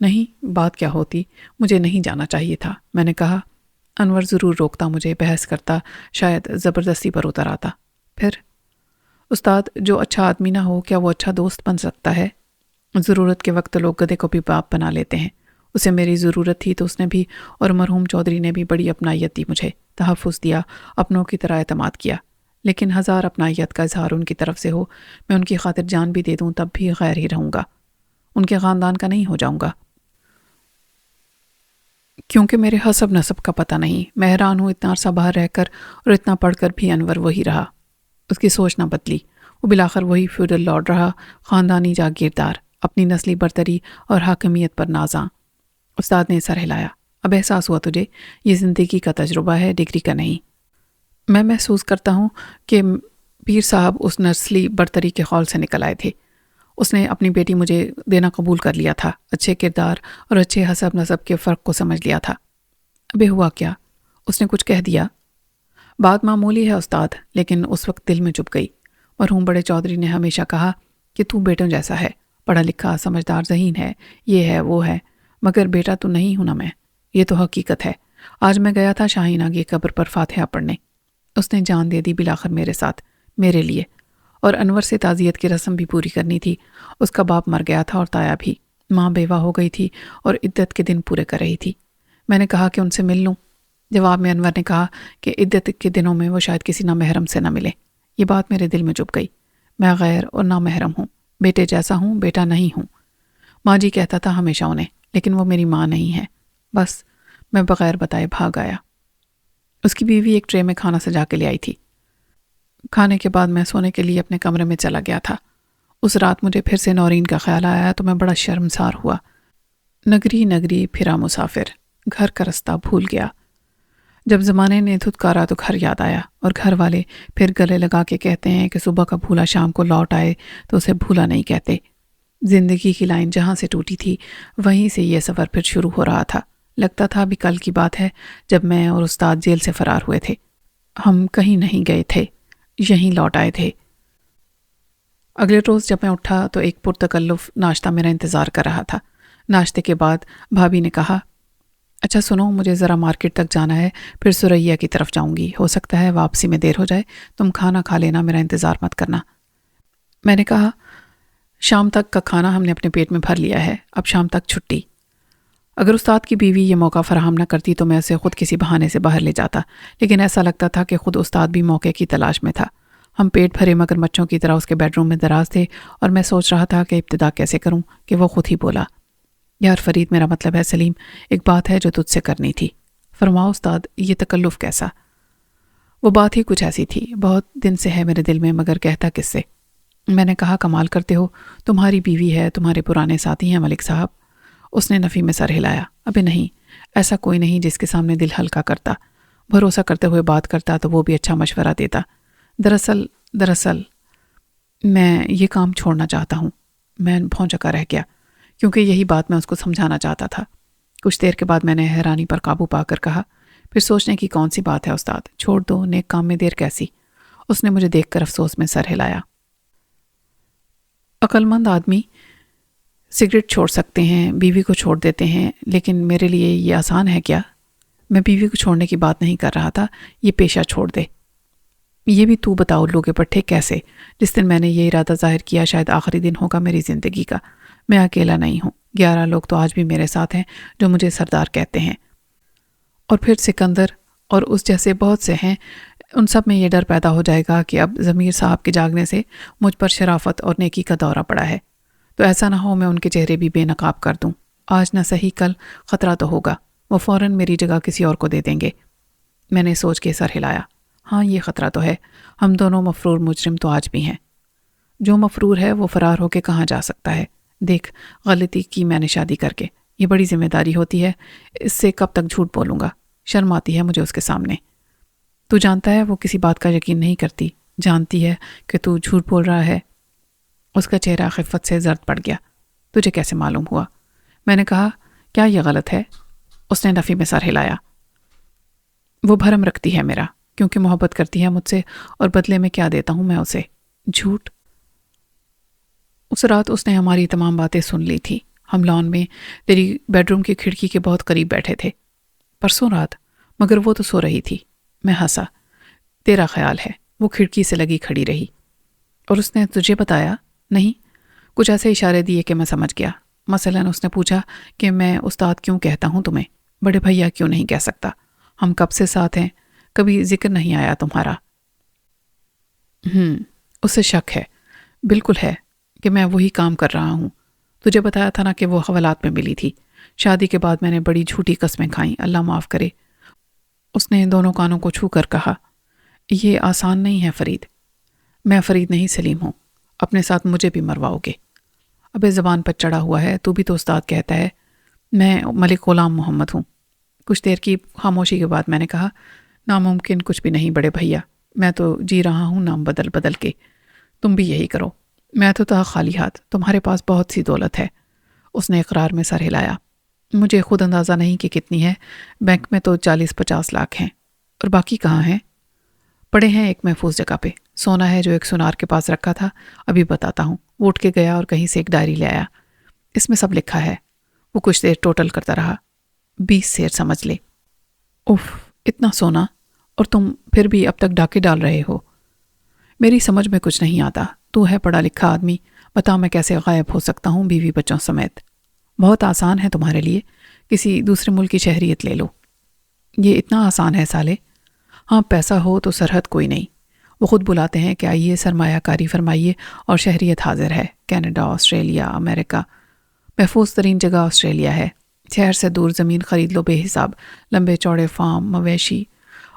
نہیں، بات کیا ہوتی، مجھے نہیں جانا چاہیے تھا، میں نے کہا۔ انور ضرور روکتا، مجھے بحث کرتا، شاید زبردستی پر اتر آتا۔ پھر استاد، جو اچھا آدمی نہ ہو کیا وہ اچھا دوست بن سکتا ہے؟ ضرورت کے وقت لوگ گدھے کو بھی باپ بنا لیتے ہیں۔ اسے میری ضرورت تھی تو اس نے بھی، اور مرحوم چودھری نے بھی بڑی اپنائیت دی، مجھے تحفظ دیا، اپنوں کی طرح اعتماد کیا۔ لیکن ہزار اپنائیت کا اظہار ان کی طرف سے ہو، میں ان کی خاطر جان بھی دے دوں تب بھی غیر ہی رہوں گا، ان کے خاندان کا نہیں ہو جاؤں گا، کیونکہ میرے حسب نسب کا پتہ نہیں۔ میں حیران ہوں، اتنا عرصہ باہر رہ کر اور اتنا پڑھ کر بھی انور وہی رہا، اس کی سوچ نہ بدلی، وہ بالآخر وہی فیوڈل لارڈ رہا، خاندانی جاگیردار، اپنی نسلی برتری اور حاکمیت پر نازاں۔ استاد نے سر ہلایا۔ اب احساس ہوا تجھے، یہ زندگی کا تجربہ ہے، ڈگری کا نہیں۔ میں محسوس کرتا ہوں کہ پیر صاحب اس نسلی برتری کے خول سے نکل آئے تھے۔ اس نے اپنی بیٹی مجھے دینا قبول کر لیا تھا، اچھے کردار اور اچھے حسب نسب کے فرق کو سمجھ لیا تھا۔ ابے ہوا کیا؟ اس نے کچھ کہہ دیا؟ بات معمولی ہے استاد، لیکن اس وقت دل میں چپ گئی۔ مرحوم بڑے چودھری نے ہمیشہ کہا کہ تو بیٹوں جیسا ہے، پڑھا لکھا، سمجھدار، ذہین ہے، یہ ہے وہ ہے، مگر بیٹا تو نہیں ہوں نا میں، یہ تو حقیقت ہے۔ آج میں گیا تھا شاہین آگے قبر پر فاتحہ پڑھنے، اس نے جان دے دی بالآخر میرے ساتھ، میرے لیے، اور انور سے تعزیت کی رسم بھی پوری کرنی تھی۔ اس کا باپ مر گیا تھا اور تایا بھی، ماں بیوہ ہو گئی تھی اور عدت کے دن پورے کر رہی تھی۔ میں نے کہا کہ ان سے مل لوں۔ جواب میں انور نے کہا کہ عدت کے دنوں میں وہ شاید کسی نامحرم سے نہ ملے۔ یہ بات میرے دل میں چپ گئی۔ میں غیر اور نامحرم ہوں، بیٹے جیسا ہوں، بیٹا نہیں ہوں۔ ماں جی کہتا تھا ہمیشہ انہیں، لیکن وہ میری ماں نہیں ہے۔ بس میں بغیر بتائے بھاگ آیا۔ اس کی بیوی ایک ٹرے میں کھانا سجا کے لے آئی تھی۔ کھانے کے بعد میں سونے کے لیے اپنے کمرے میں چلا گیا تھا۔ اس رات مجھے پھر سے نورین کا خیال آیا تو میں بڑا شرمسار ہوا۔ نگری نگری پھرا مسافر، گھر کا رستہ بھول گیا۔ جب زمانے نے دھتکارا تو گھر یاد آیا، اور گھر والے پھر گلے لگا کے کہتے ہیں کہ صبح کا بھولا شام کو لوٹ آئے تو اسے بھولا نہیں کہتے۔ زندگی کی لائن جہاں سے ٹوٹی تھی وہیں سے یہ سفر پھر شروع ہو رہا تھا۔ لگتا تھا ابھی کل کی بات ہے جب میں اور استاد جیل سے فرار ہوئے تھے۔ ہم کہیں نہیں گئے تھے، یہیں لوٹ آئے تھے۔ اگلے روز جب میں اٹھا تو ایک پرتکلف ناشتہ میرا انتظار کر رہا تھا۔ ناشتے کے بعد بھابھی نے کہا، اچھا سنو، مجھے ذرا مارکیٹ تک جانا ہے، پھر سریا کی طرف جاؤں گی، ہو سکتا ہے واپسی میں دیر ہو جائے، تم کھانا کھا لینا، میرا انتظار مت کرنا۔ میں نے کہا، شام تک کا کھانا ہم نے اپنے پیٹ میں بھر لیا ہے، اب شام تک چھٹی۔ اگر استاد کی بیوی یہ موقع فراہم نہ کرتی تو میں اسے خود کسی بہانے سے باہر لے جاتا، لیکن ایسا لگتا تھا کہ خود استاد بھی موقع کی تلاش میں تھا۔ ہم پیٹ بھرے مگر مچھوں کی طرح اس کے بیڈ روم میں دراز تھے، اور میں سوچ رہا تھا کہ ابتدا کیسے کروں کہ وہ خود ہی بولا، یار فرید، میرا مطلب ہے سلیم، ایک بات ہے جو تجھ سے کرنی تھی۔ فرماؤ استاد، یہ تکلف کیسا؟ وہ بات ہی کچھ ایسی تھی، بہت دن سے ہے میرے دل میں، مگر کہتا کس سے؟ میں نے کہا، کمال کرتے ہو، تمہاری بیوی ہے، تمہارے پرانے ساتھی ہیں ملک صاحب۔ اس نے نفی میں سر ہلایا۔ ابے نہیں، ایسا کوئی نہیں جس کے سامنے دل ہلکا کرتا، بھروسہ کرتے ہوئے بات کرتا تو وہ بھی اچھا مشورہ دیتا۔ دراصل میں یہ کام چھوڑنا چاہتا ہوں۔ میں بھونچکا رہ گیا، کیونکہ یہی بات میں اس کو سمجھانا چاہتا تھا۔ کچھ دیر کے بعد میں نے حیرانی پر قابو پا کر کہا، پھر سوچنے کی کون سی بات ہے استاد، چھوڑ دو، نیک کام میں دیر کیسی؟ اس نے مجھے دیکھ کر افسوس میں سر ہلایا۔ عقل مند آدمی سگریٹ چھوڑ سکتے ہیں، بیوی کو چھوڑ دیتے ہیں، لیکن میرے لیے یہ آسان ہے کیا؟ میں بیوی کو چھوڑنے کی بات نہیں کر رہا تھا، یہ پیشہ چھوڑ دے۔ یہ بھی تو بتاؤ لوگے پٹھے کیسے؟ جس دن میں نے یہ ارادہ ظاہر کیا شاید آخری دن ہوگا میری زندگی کا۔ میں اکیلا نہیں ہوں، 11 لوگ تو آج بھی میرے ساتھ ہیں جو مجھے سردار کہتے ہیں، اور پھر سکندر اور اس جیسے بہت سے ہیں۔ ان سب میں یہ ڈر پیدا ہو جائے گا کہ اب ضمیر صاحب کے جاگنے سے مجھ پر شرافت اور نیکی کا دورہ پڑا ہے، تو ایسا نہ ہو میں ان کے چہرے بھی بے نقاب کر دوں۔ آج نہ صحیح کل خطرہ تو ہوگا، وہ فوراً میری جگہ کسی اور کو دے دیں گے۔ میں نے سوچ کے سر ہلایا۔ ہاں، یہ خطرہ تو ہے، ہم دونوں مفرور مجرم تو آج بھی ہیں۔ جو مفرور ہے وہ فرار ہو کے کہاں جا سکتا ہے؟ دیکھ، غلطی کی میں نے شادی کر کے، یہ بڑی ذمہ داری ہوتی ہے، اس سے کب تک جھوٹ بولوں گا؟ شرم آتی ہے مجھے اس کے سامنے۔ تو جانتا ہے وہ کسی بات کا یقین نہیں کرتی، جانتی ہے کہ تو جھوٹ بول رہا ہے۔ اس کا چہرہ خفت سے زرد پڑ گیا۔ تجھے کیسے معلوم ہوا؟ میں نے کہا، کیا یہ غلط ہے؟ اس نے نفی میں سر ہلایا۔ وہ بھرم رکھتی ہے میرا، کیونکہ محبت کرتی ہے مجھ سے، اور بدلے میں کیا دیتا ہوں میں اسے؟ جھوٹ۔ اس رات اس نے ہماری تمام باتیں سن لی تھی۔ ہم لان میں تیری بیڈ روم کی کھڑکی کے بہت قریب بیٹھے تھے پرسوں رات، مگر وہ تو سو رہی تھی۔ میں ہنسا۔ تیرا خیال ہے وہ کھڑکی سے لگی کھڑی رہی؟ اور اس نے تجھے بتایا؟ نہیں، کچھ ایسے اشارے دیے کہ میں سمجھ گیا۔ مثلاً اس نے پوچھا کہ میں استاد کیوں کہتا ہوں تمہیں، بڑے بھیا کیوں نہیں کہہ سکتا؟ ہم کب سے ساتھ ہیں، کبھی ذکر نہیں آیا تمہارا؟ اسے شک ہے، بالکل ہے کہ میں وہی کام کر رہا ہوں۔ تجھے بتایا تھا نا کہ وہ حوالات میں ملی تھی۔ شادی کے بعد میں نے بڑی جھوٹی قسمیں کھائیں، اللہ معاف کرے۔ اس نے دونوں کانوں کو چھو کر کہا، یہ آسان نہیں ہے فرید۔ میں فرید نہیں سلیم ہوں، اپنے ساتھ مجھے بھی مرواؤ گے؟ ابے زبان پر چڑھا ہوا ہے، تو بھی تو استاد کہتا ہے۔ میں ملک غلام محمد ہوں۔ کچھ دیر کی خاموشی کے بعد میں نے کہا، ناممکن کچھ بھی نہیں بڑے بھیا، میں تو جی رہا ہوں نام بدل بدل کے، تم بھی یہی کرو۔ میں تو تھا خالی ہاتھ، تمہارے پاس بہت سی دولت ہے۔ اس نے اقرار میں سر ہلایا۔ مجھے خود اندازہ نہیں کہ کتنی ہے، بینک میں تو 40-50 لاکھ ہیں۔ اور باقی کہاں ہیں؟ پڑے ہیں ایک محفوظ جگہ پہ۔ سونا ہے جو ایک سونار کے پاس رکھا تھا، ابھی بتاتا ہوں۔ وہ اٹھ کے گیا اور کہیں سے ایک ڈائری لے آیا۔ اس میں سب لکھا ہے۔ وہ کچھ دیر ٹوٹل کرتا رہا۔ 20 سیر سمجھ لے۔ اف، اتنا سونا؟ اور تم پھر بھی اب تک ڈاکے ڈال رہے ہو؟ میری سمجھ میں کچھ نہیں آتا۔ تو ہے پڑھا لکھا آدمی، بتا میں کیسے غائب ہو سکتا ہوں بیوی بچوں سمیت؟ بہت آسان ہے تمہارے لیے، کسی دوسرے ملک کی شہریت لے لو۔ یہ اتنا آسان ہے سالے؟ ہاں، پیسہ ہو تو سرحد کوئی نہیں۔ وہ خود بلاتے ہیں کہ آئیے سرمایہ کاری فرمائیے، اور شہریت حاضر ہے۔ کینیڈا، آسٹریلیا، امریکہ، محفوظ ترین جگہ آسٹریلیا ہے۔ شہر سے دور زمین خرید لو بے حساب، لمبے چوڑے فارم، مویشی۔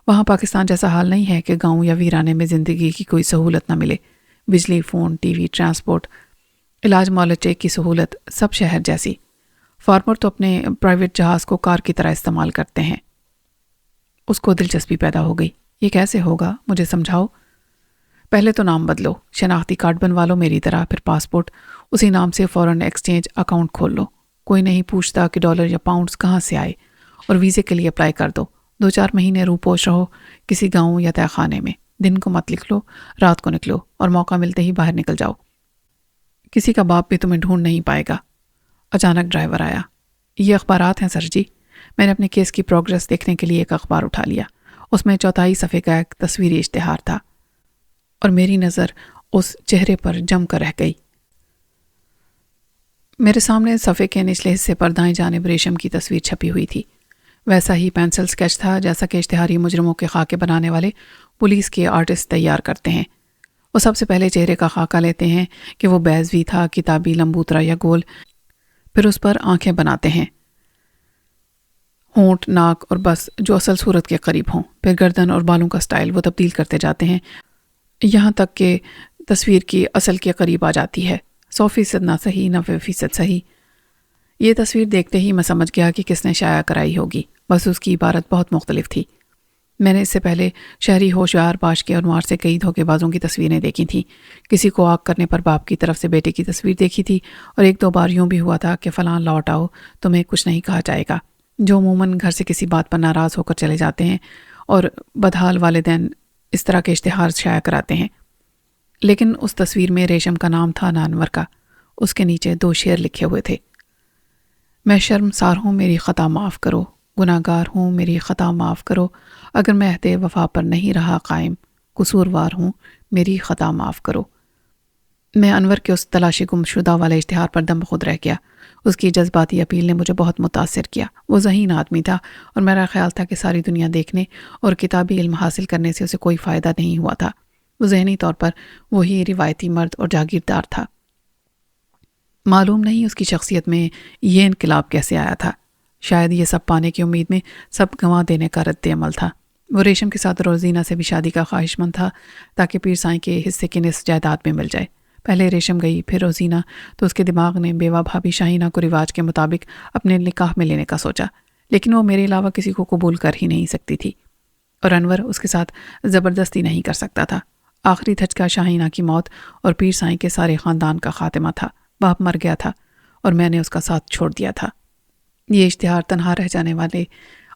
وہاں پاکستان جیسا حال نہیں ہے کہ گاؤں یا ویرانے میں زندگی کی کوئی سہولت نہ ملے۔ بجلی، فون، ٹی وی، ٹرانسپورٹ، علاج معالجے کی سہولت، سب شہر جیسی۔ فارمر تو اپنے پرائیویٹ جہاز کو کار کی طرح استعمال کرتے ہیں۔ اس کو دلچسپی پیدا ہو گئی۔ یہ کیسے ہوگا، مجھے سمجھاؤ۔ پہلے تو نام بدلو، شناختی کارڈ بنوا لو میری طرح، پھر پاسپورٹ اسی نام سے فورن ایکسچینج اکاؤنٹ کھول لو۔ کوئی نہیں پوچھتا کہ ڈالر یا پاؤنڈز کہاں سے آئے، اور ویزے کے لیے اپلائی کر دو۔ 2-4 مہینے روپوش رہو کسی گاؤں یا تہہ خانے میں۔ دن کو مت لکھ لو، رات کو نکلو، اور موقع ملتے ہی باہر نکل جاؤ۔ کسی کا باپ بھی تمہیں ڈھونڈ نہیں پائے گا۔ اچانک ڈرائیور آیا۔ یہ اخبارات ہیں سر جی۔ میں نے اپنے کیس کی پروگرس دیکھنے کے لیے ایک اخبار اٹھا لیا۔ اس میں 4 صفحے کا ایک تصویری اشتہار تھا، اور میری نظر اس چہرے پر جم کر رہ گئی۔ میرے سامنے صفحے کے نچلے حصے پر دائیں جانب ریشم کی تصویر چھپی ہوئی تھی۔ ویسا ہی پینسل سکیچ تھا جیسا کہ اشتہاری مجرموں کے خاکے بنانے والے پولیس کے آرٹسٹ تیار کرتے ہیں۔ وہ سب سے پہلے چہرے کا خاکہ لیتے ہیں کہ وہ بیضوی تھا، کتابی، لمبوترا یا گول، پھر اس پر آنکھیں بناتے ہیں، ہونٹ، ناک، اور بس جو اصل صورت کے قریب ہوں۔ پھر گردن اور بالوں کا سٹائل وہ تبدیل کرتے جاتے ہیں، یہاں تک کہ تصویر کی اصل کے قریب آ جاتی ہے۔ 100% نہ صحیح، 90% صحیح۔ یہ تصویر دیکھتے ہی میں سمجھ گیا کہ کس نے شائع کرائی ہوگی، بس اس کی عبارت بہت مختلف تھی۔ میں نے اس سے پہلے شہری ہوشیار باش کے عنوان سے کئی دھوکے بازوں کی تصویریں دیکھی تھیں۔ کسی کو آگ کرنے پر باپ کی طرف سے بیٹے کی تصویر دیکھی تھی، اور 1-2 بار یوں بھی ہوا تھا کہ فلاں لوٹ آؤ، تمہیں کچھ نہیں کہا جائے گا، جو عموماً گھر سے کسی بات پر ناراض ہو کر چلے جاتے ہیں، اور بدحال والدین اس طرح کے اشتہار شائع کراتے ہیں۔ لیکن اس تصویر میں ریشم کا نام تھا نہ انور کا۔ اس کے نیچے 2 شعر لکھے ہوئے تھے۔ میں شرمسار ہوں، میری خطا معاف کرو، گناہ گار ہوں، میری خطا معاف کرو، اگر میں عہد وفا پر نہیں رہا قائم، قصوروار ہوں، میری خطا معاف کرو۔ میں انور کے اس تلاشی گم شدہ والے اشتہار پر دم خود رہ گیا۔ اس کی جذباتی اپیل نے مجھے بہت متاثر کیا۔ وہ ذہین آدمی تھا، اور میرا خیال تھا کہ ساری دنیا دیکھنے اور کتابی علم حاصل کرنے سے اسے کوئی فائدہ نہیں ہوا تھا۔ وہ ذہنی طور پر وہی روایتی مرد اور جاگیردار تھا۔ معلوم نہیں اس کی شخصیت میں یہ انقلاب کیسے آیا تھا۔ شاید یہ سب پانے کی امید میں سب گنوا دینے کا رد عمل تھا۔ وہ ریشم کے ساتھ روزینہ سے بھی شادی کا خواہش مند تھا، تاکہ پیر سائیں کے حصے کی نصف جائیداد میں مل جائے۔ پہلے ریشم گئی، پھر روزینہ، تو اس کے دماغ نے بیوہ بھابھی شاہینہ کو رواج کے مطابق اپنے نکاح میں لینے کا سوچا، لیکن وہ میرے علاوہ کسی کو قبول کر ہی نہیں سکتی تھی، اور انور اس کے ساتھ زبردستی نہیں کر سکتا تھا۔ آخری دھچکا شاہینہ کی موت اور پیر سائیں کے سارے خاندان کا خاتمہ تھا۔ باپ مر گیا تھا اور میں نے اس کا ساتھ چھوڑ دیا تھا۔ یہ اشتہار تنہا رہ جانے والے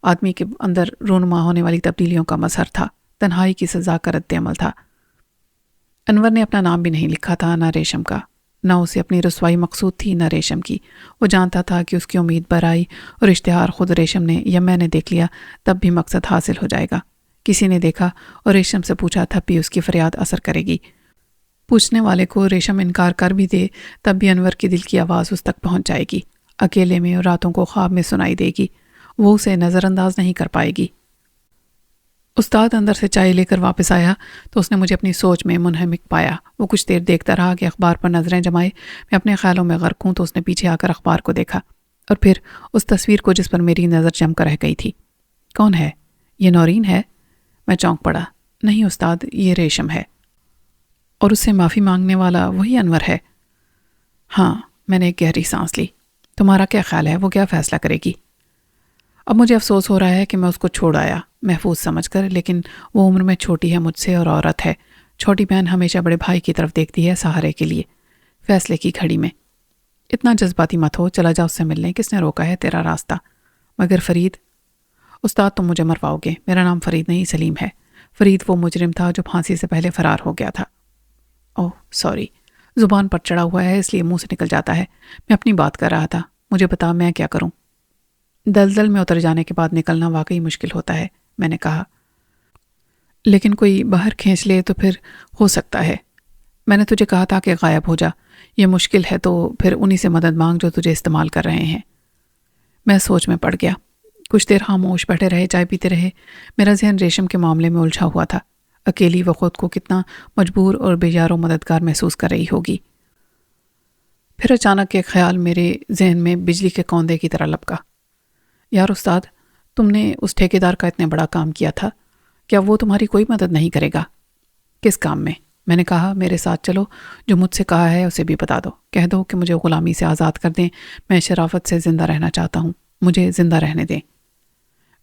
آدمی کے اندر رونما ہونے والی تبدیلیوں کا مظہر تھا، تنہائی کی سزا کا رد عمل تھا۔ انور نے اپنا نام بھی نہیں لکھا تھا، نہ ریشم کا۔ نہ اسے اپنی رسوائی مقصود تھی، نہ ریشم کی۔ وہ جانتا تھا کہ اس کی امید برائی اور اشتہار خود ریشم نے یا میں نے دیکھ لیا تب بھی مقصد حاصل ہو جائے گا۔ کسی نے دیکھا اور ریشم سے پوچھا تب بھی اس کی فریاد اثر کرے گی۔ پوچھنے والے کو ریشم انکار کر بھی دے تب بھی انور کی دل کی آواز اس تک پہنچ جائے گی، اکیلے میں اور راتوں کو خواب میں سنائی دے گی۔ وہ اسے نظر انداز نہیں کر پائے گی۔ استاد اندر سے چائے لے کر واپس آیا تو اس نے مجھے اپنی سوچ میں منہمک پایا۔ وہ کچھ دیر دیکھتا رہا کہ اخبار پر نظریں جمائے۔ میں اپنے خیالوں میں غرق ہوں تو اس نے پیچھے آ کر اخبار کو دیکھا اور پھر اس تصویر کو جس پر میری نظر جم کر رہ گئی تھی۔ کون ہے؟ یہ نورین ہے؟ میں چونک پڑا۔ نہیں استاد، یہ ریشم ہے۔ اور اس سے معافی مانگنے والا وہی انور ہے؟ ہاں۔ میں نے ایک گہری سانس لی۔ تمہارا کیا خیال ہے وہ کیا فیصلہ کرے گی؟ اب مجھے افسوس ہو رہا ہے کہ میں اس کو چھوڑ آیا محفوظ سمجھ کر، لیکن وہ عمر میں چھوٹی ہے مجھ سے اور عورت ہے۔ چھوٹی بہن ہمیشہ بڑے بھائی کی طرف دیکھتی ہے سہارے کے لیے، فیصلے کی گھڑی میں۔ اتنا جذباتی مت ہو، چلا جا اس سے ملنے، کس نے روکا ہے تیرا راستہ؟ مگر فرید؟ استاد تم مجھے مرواؤ گے، میرا نام فرید نہیں سلیم ہے۔ فرید وہ مجرم تھا جو پھانسی سے پہلے فرار ہو گیا تھا۔ اوہ سوری، زبان پر چڑھا ہوا ہے اس لیے منہ سے نکل جاتا ہے۔ میں اپنی بات کر رہا تھا، مجھے بتا میں کیا کروں؟ دلدل میں اتر جانے کے بعد نکلنا واقعی مشکل ہوتا ہے، میں نے کہا، لیکن کوئی باہر کھینچ لے تو پھر ہو سکتا ہے۔ میں نے تجھے کہا تھا کہ غائب ہو جا، یہ مشکل ہے تو پھر انہی سے مدد مانگ جو تجھے استعمال کر رہے ہیں۔ میں سوچ میں پڑ گیا۔ کچھ دیر خاموش بیٹھے رہے، چائے پیتے رہے۔ میرا ذہن ریشم کے معاملے میں الجھا ہوا تھا۔ اکیلی وہ خود کو کتنا مجبور اور بے یار و مددگار محسوس کر رہی ہوگی۔ پھر اچانک ایک خیال میرے ذہن میں بجلی کے کوندے کی طرح لپکا۔ یار استاد، تم نے اس ٹھیکیدار کا اتنا بڑا کام کیا تھا، کیا وہ تمہاری کوئی مدد نہیں کرے گا؟ کس کام میں؟ میں نے کہا، میرے ساتھ چلو، جو مجھ سے کہا ہے اسے بھی بتا دو، کہہ دو کہ مجھے غلامی سے آزاد کر دیں، میں شرافت سے زندہ رہنا چاہتا ہوں، مجھے زندہ رہنے دیں۔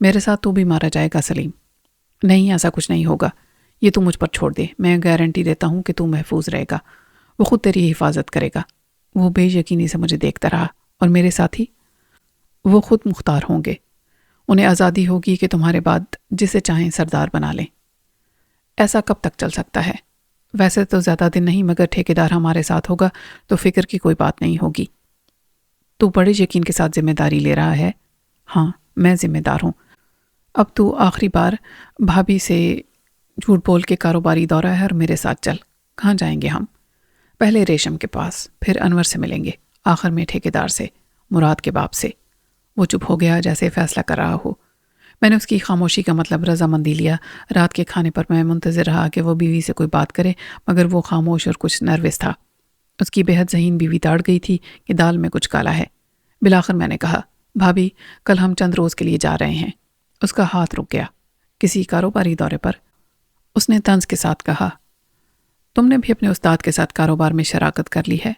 میرے ساتھ تو بھی مارا جائے گا سلیم۔ نہیں، ایسا کچھ نہیں ہوگا، یہ تو مجھ پر چھوڑ دے، میں گارنٹی دیتا ہوں کہ تو محفوظ رہے گا، وہ خود تیری حفاظت کرے گا۔ وہ بے یقینی سے مجھے دیکھتا رہا۔ اور میرے ساتھی؟ وہ خود مختار ہوں گے، انہیں آزادی ہوگی کہ تمہارے بعد جسے چاہیں سردار بنا لیں۔ ایسا کب تک چل سکتا ہے؟ ویسے تو زیادہ دن نہیں، مگر ٹھیکیدار ہمارے ساتھ ہوگا تو فکر کی کوئی بات نہیں ہوگی۔ تو بڑے یقین کے ساتھ ذمہ داری لے رہا ہے؟ ہاں، میں ذمہ دار ہوں۔ اب تو آخری بار بھابھی سے جھوٹ بول کے کاروباری دورہ ہے اور میرے ساتھ چل۔ کہاں جائیں گے ہم؟ پہلے ریشم کے پاس، پھر انور سے ملیں گے، آخر میں ٹھیکیدار سے، مراد کے باپ سے۔ وہ چپ ہو گیا جیسے فیصلہ کر رہا ہو۔ میں نے اس کی خاموشی کا مطلب رضامندی لیا۔ رات کے کھانے پر میں منتظر رہا کہ وہ بیوی سے کوئی بات کرے، مگر وہ خاموش اور کچھ نروس تھا۔ اس کی بے حد ذہین بیوی تاڑ گئی تھی کہ دال میں کچھ کالا ہے۔ بالآخر میں نے کہا، بھابھی کل ہم چند روز کے لیے جا رہے ہیں۔ اس کا ہاتھ رک گیا۔ کسی کاروباری دورے پر؟ اس نے طنز کے ساتھ کہا، تم نے بھی اپنے استاد کے ساتھ کاروبار میں شراکت کر لی ہے؟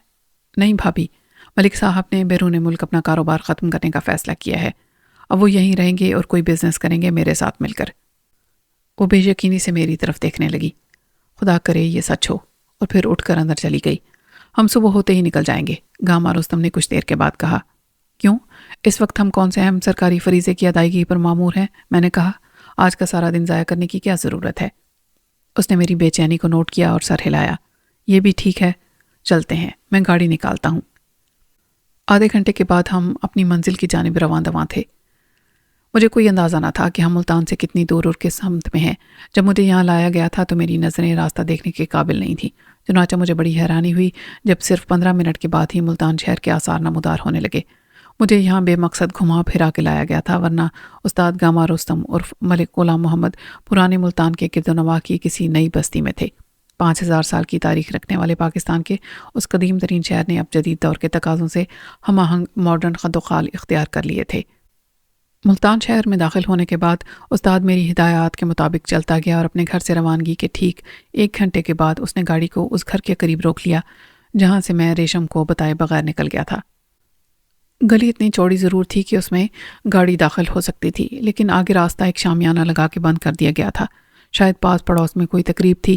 نہیں بھابھی، ملک صاحب نے بیرون ملک اپنا کاروبار ختم کرنے کا فیصلہ کیا ہے، اب وہ یہیں رہیں گے اور کوئی بزنس کریں گے میرے ساتھ مل کر۔ وہ بے یقینی سے میری طرف دیکھنے لگی۔ خدا کرے یہ سچ ہو، اور پھر اٹھ کر اندر چلی گئی۔ ہم صبح ہوتے ہی نکل جائیں گے، گاما رستم نے کچھ دیر کے بعد کہا۔ کیوں؟ اس وقت ہم کون سے اہم سرکاری فریضے کی ادائیگی پر مامور ہیں؟ میں نے کہا، آج کا سارا دن ضائع کرنے کی کیا ضرورت ہے؟ اس نے میری بے چینی کو نوٹ کیا اور سر ہلایا۔ یہ بھی ٹھیک ہے، چلتے ہیں، میں گاڑی نکالتا ہوں۔ آدھے گھنٹے کے بعد ہم اپنی منزل کی جانب رواں دواں تھے۔ مجھے کوئی اندازہ نہ تھا کہ ہم ملتان سے کتنی دور اور کس سمت میں ہیں۔ جب مجھے یہاں لایا گیا تھا تو میری نظریں راستہ دیکھنے کے قابل نہیں تھیں، چنانچہ مجھے بڑی حیرانی ہوئی جب صرف 15 منٹ کے بعد ہی ملتان شہر کے آثار نمودار ہونے لگے۔ مجھے یہاں بے مقصد گھما پھرا کے لایا گیا تھا، ورنہ استاد گاما رستم عرف ملک غلام محمد پرانے ملتان کے گرد و نواح کی کسی نئی بستی میں تھے۔ 5000 سال کی تاریخ رکھنے والے پاکستان کے اس قدیم ترین شہر نے اب جدید دور کے تقاضوں سے ہم آہنگ ماڈرن خد و خال اختیار کر لیے تھے۔ ملتان شہر میں داخل ہونے کے بعد استاد میری ہدایات کے مطابق چلتا گیا اور اپنے گھر سے روانگی کے ٹھیک 1 گھنٹے کے بعد اس نے گاڑی کو اس گھر کے قریب روک لیا جہاں سے میں ریشم کو بتائے بغیر نکل گیا تھا۔ گلی اتنی چوڑی ضرور تھی کہ اس میں گاڑی داخل ہو سکتی تھی، لیکن آگے راستہ ایک شامیانہ لگا کے بند کر دیا گیا تھا۔ شاید پاس پڑوس میں کوئی تقریب تھی۔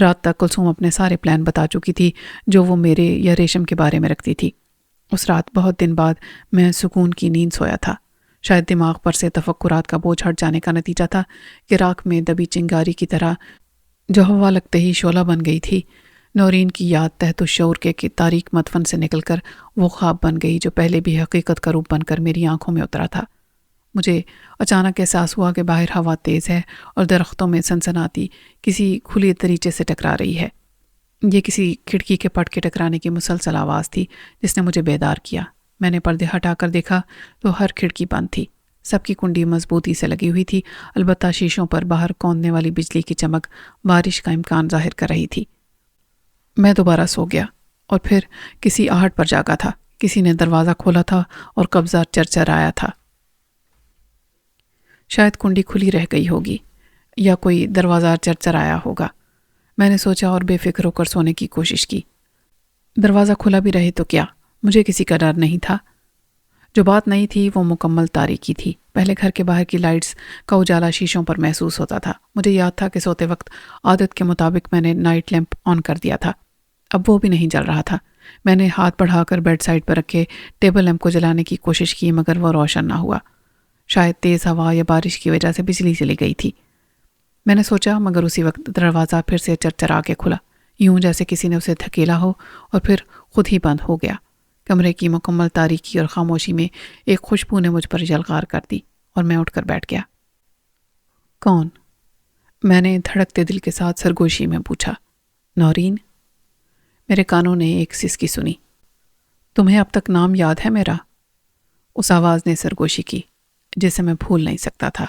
رات تک کلثوم اپنے سارے پلان بتا چکی تھی جو وہ میرے یا ریشم کے بارے میں رکھتی تھی۔ اس رات بہت دن بعد میں سکون کی نیند سویا تھا۔ شاید دماغ پر سے تفکرات کا بوجھ ہٹ جانے کا نتیجہ تھا کہ راکھ میں دبی چنگاری کی طرح جو ہوا لگتے ہی شعلہ بن گئی تھی۔ نورین کی یاد تحت الشعور کے تاریک مدفن سے نکل کر وہ خواب بن گئی جو پہلے بھی حقیقت کا روپ بن کر میری آنکھوں میں اترا تھا۔ مجھے اچانک احساس ہوا کہ باہر ہوا تیز ہے اور درختوں میں سنسناتی کسی کھلی دریچے سے ٹکرا رہی ہے۔ یہ کسی کھڑکی کے پٹ کے ٹکرانے کی مسلسل آواز تھی جس نے مجھے بیدار کیا۔ میں نے پردے ہٹا کر دیکھا تو ہر کھڑکی بند تھی۔ سب کی کنڈی مضبوطی سے لگی ہوئی تھی، البتہ شیشوں پر باہر کوندنے والی بجلی کی چمک بارش کا امکان ظاہر کر رہی تھی۔ میں دوبارہ سو گیا اور پھر کسی آہٹ پر جاگا تھا۔ کسی نے دروازہ کھولا تھا اور قبضہ چرچرایا تھا۔ شاید کنڈی کھلی رہ گئی ہوگی یا کوئی دروازہ چرچرایا ہوگا، میں نے سوچا اور بے فکر ہو کر سونے کی کوشش کی۔ دروازہ کھلا بھی رہے تو کیا، مجھے کسی کا ڈر نہیں تھا۔ جو بات نہیں تھی وہ مکمل تاریکی تھی۔ پہلے گھر کے باہر کی لائٹس کا اجالا شیشوں پر محسوس ہوتا تھا۔ مجھے یاد تھا کہ سوتے وقت عادت کے مطابق میں نے نائٹ لیمپ آن کر دیا تھا، اب وہ بھی نہیں جل رہا تھا۔ میں نے ہاتھ بڑھا کر بیڈ سائڈ پر رکھے ٹیبل لیمپ کو جلانے کی کوشش کی مگر وہ روشن نہ ہوا۔ شاید تیز ہوا یا بارش کی وجہ سے بجلی چلی گئی تھی، میں نے سوچا، مگر اسی وقت دروازہ پھر سے چرچرا کے کھلا، یوں جیسے کسی نے اسے دھکیلا ہو اور پھر خود ہی بند ہو گیا۔ کمرے کی مکمل تاریکی اور خاموشی میں ایک خوشبو نے مجھ پر یلغار کر دی اور میں اٹھ کر بیٹھ گیا۔ کون؟ میں نے دھڑکتے دل کے ساتھ سرگوشی میں پوچھا۔ نورین؟ میرے کانوں نے ایک سسکی سنی۔ تمہیں اب تک نام یاد ہے میرا؟ اس آواز نے سرگوشی کی جسے میں بھول نہیں سکتا تھا۔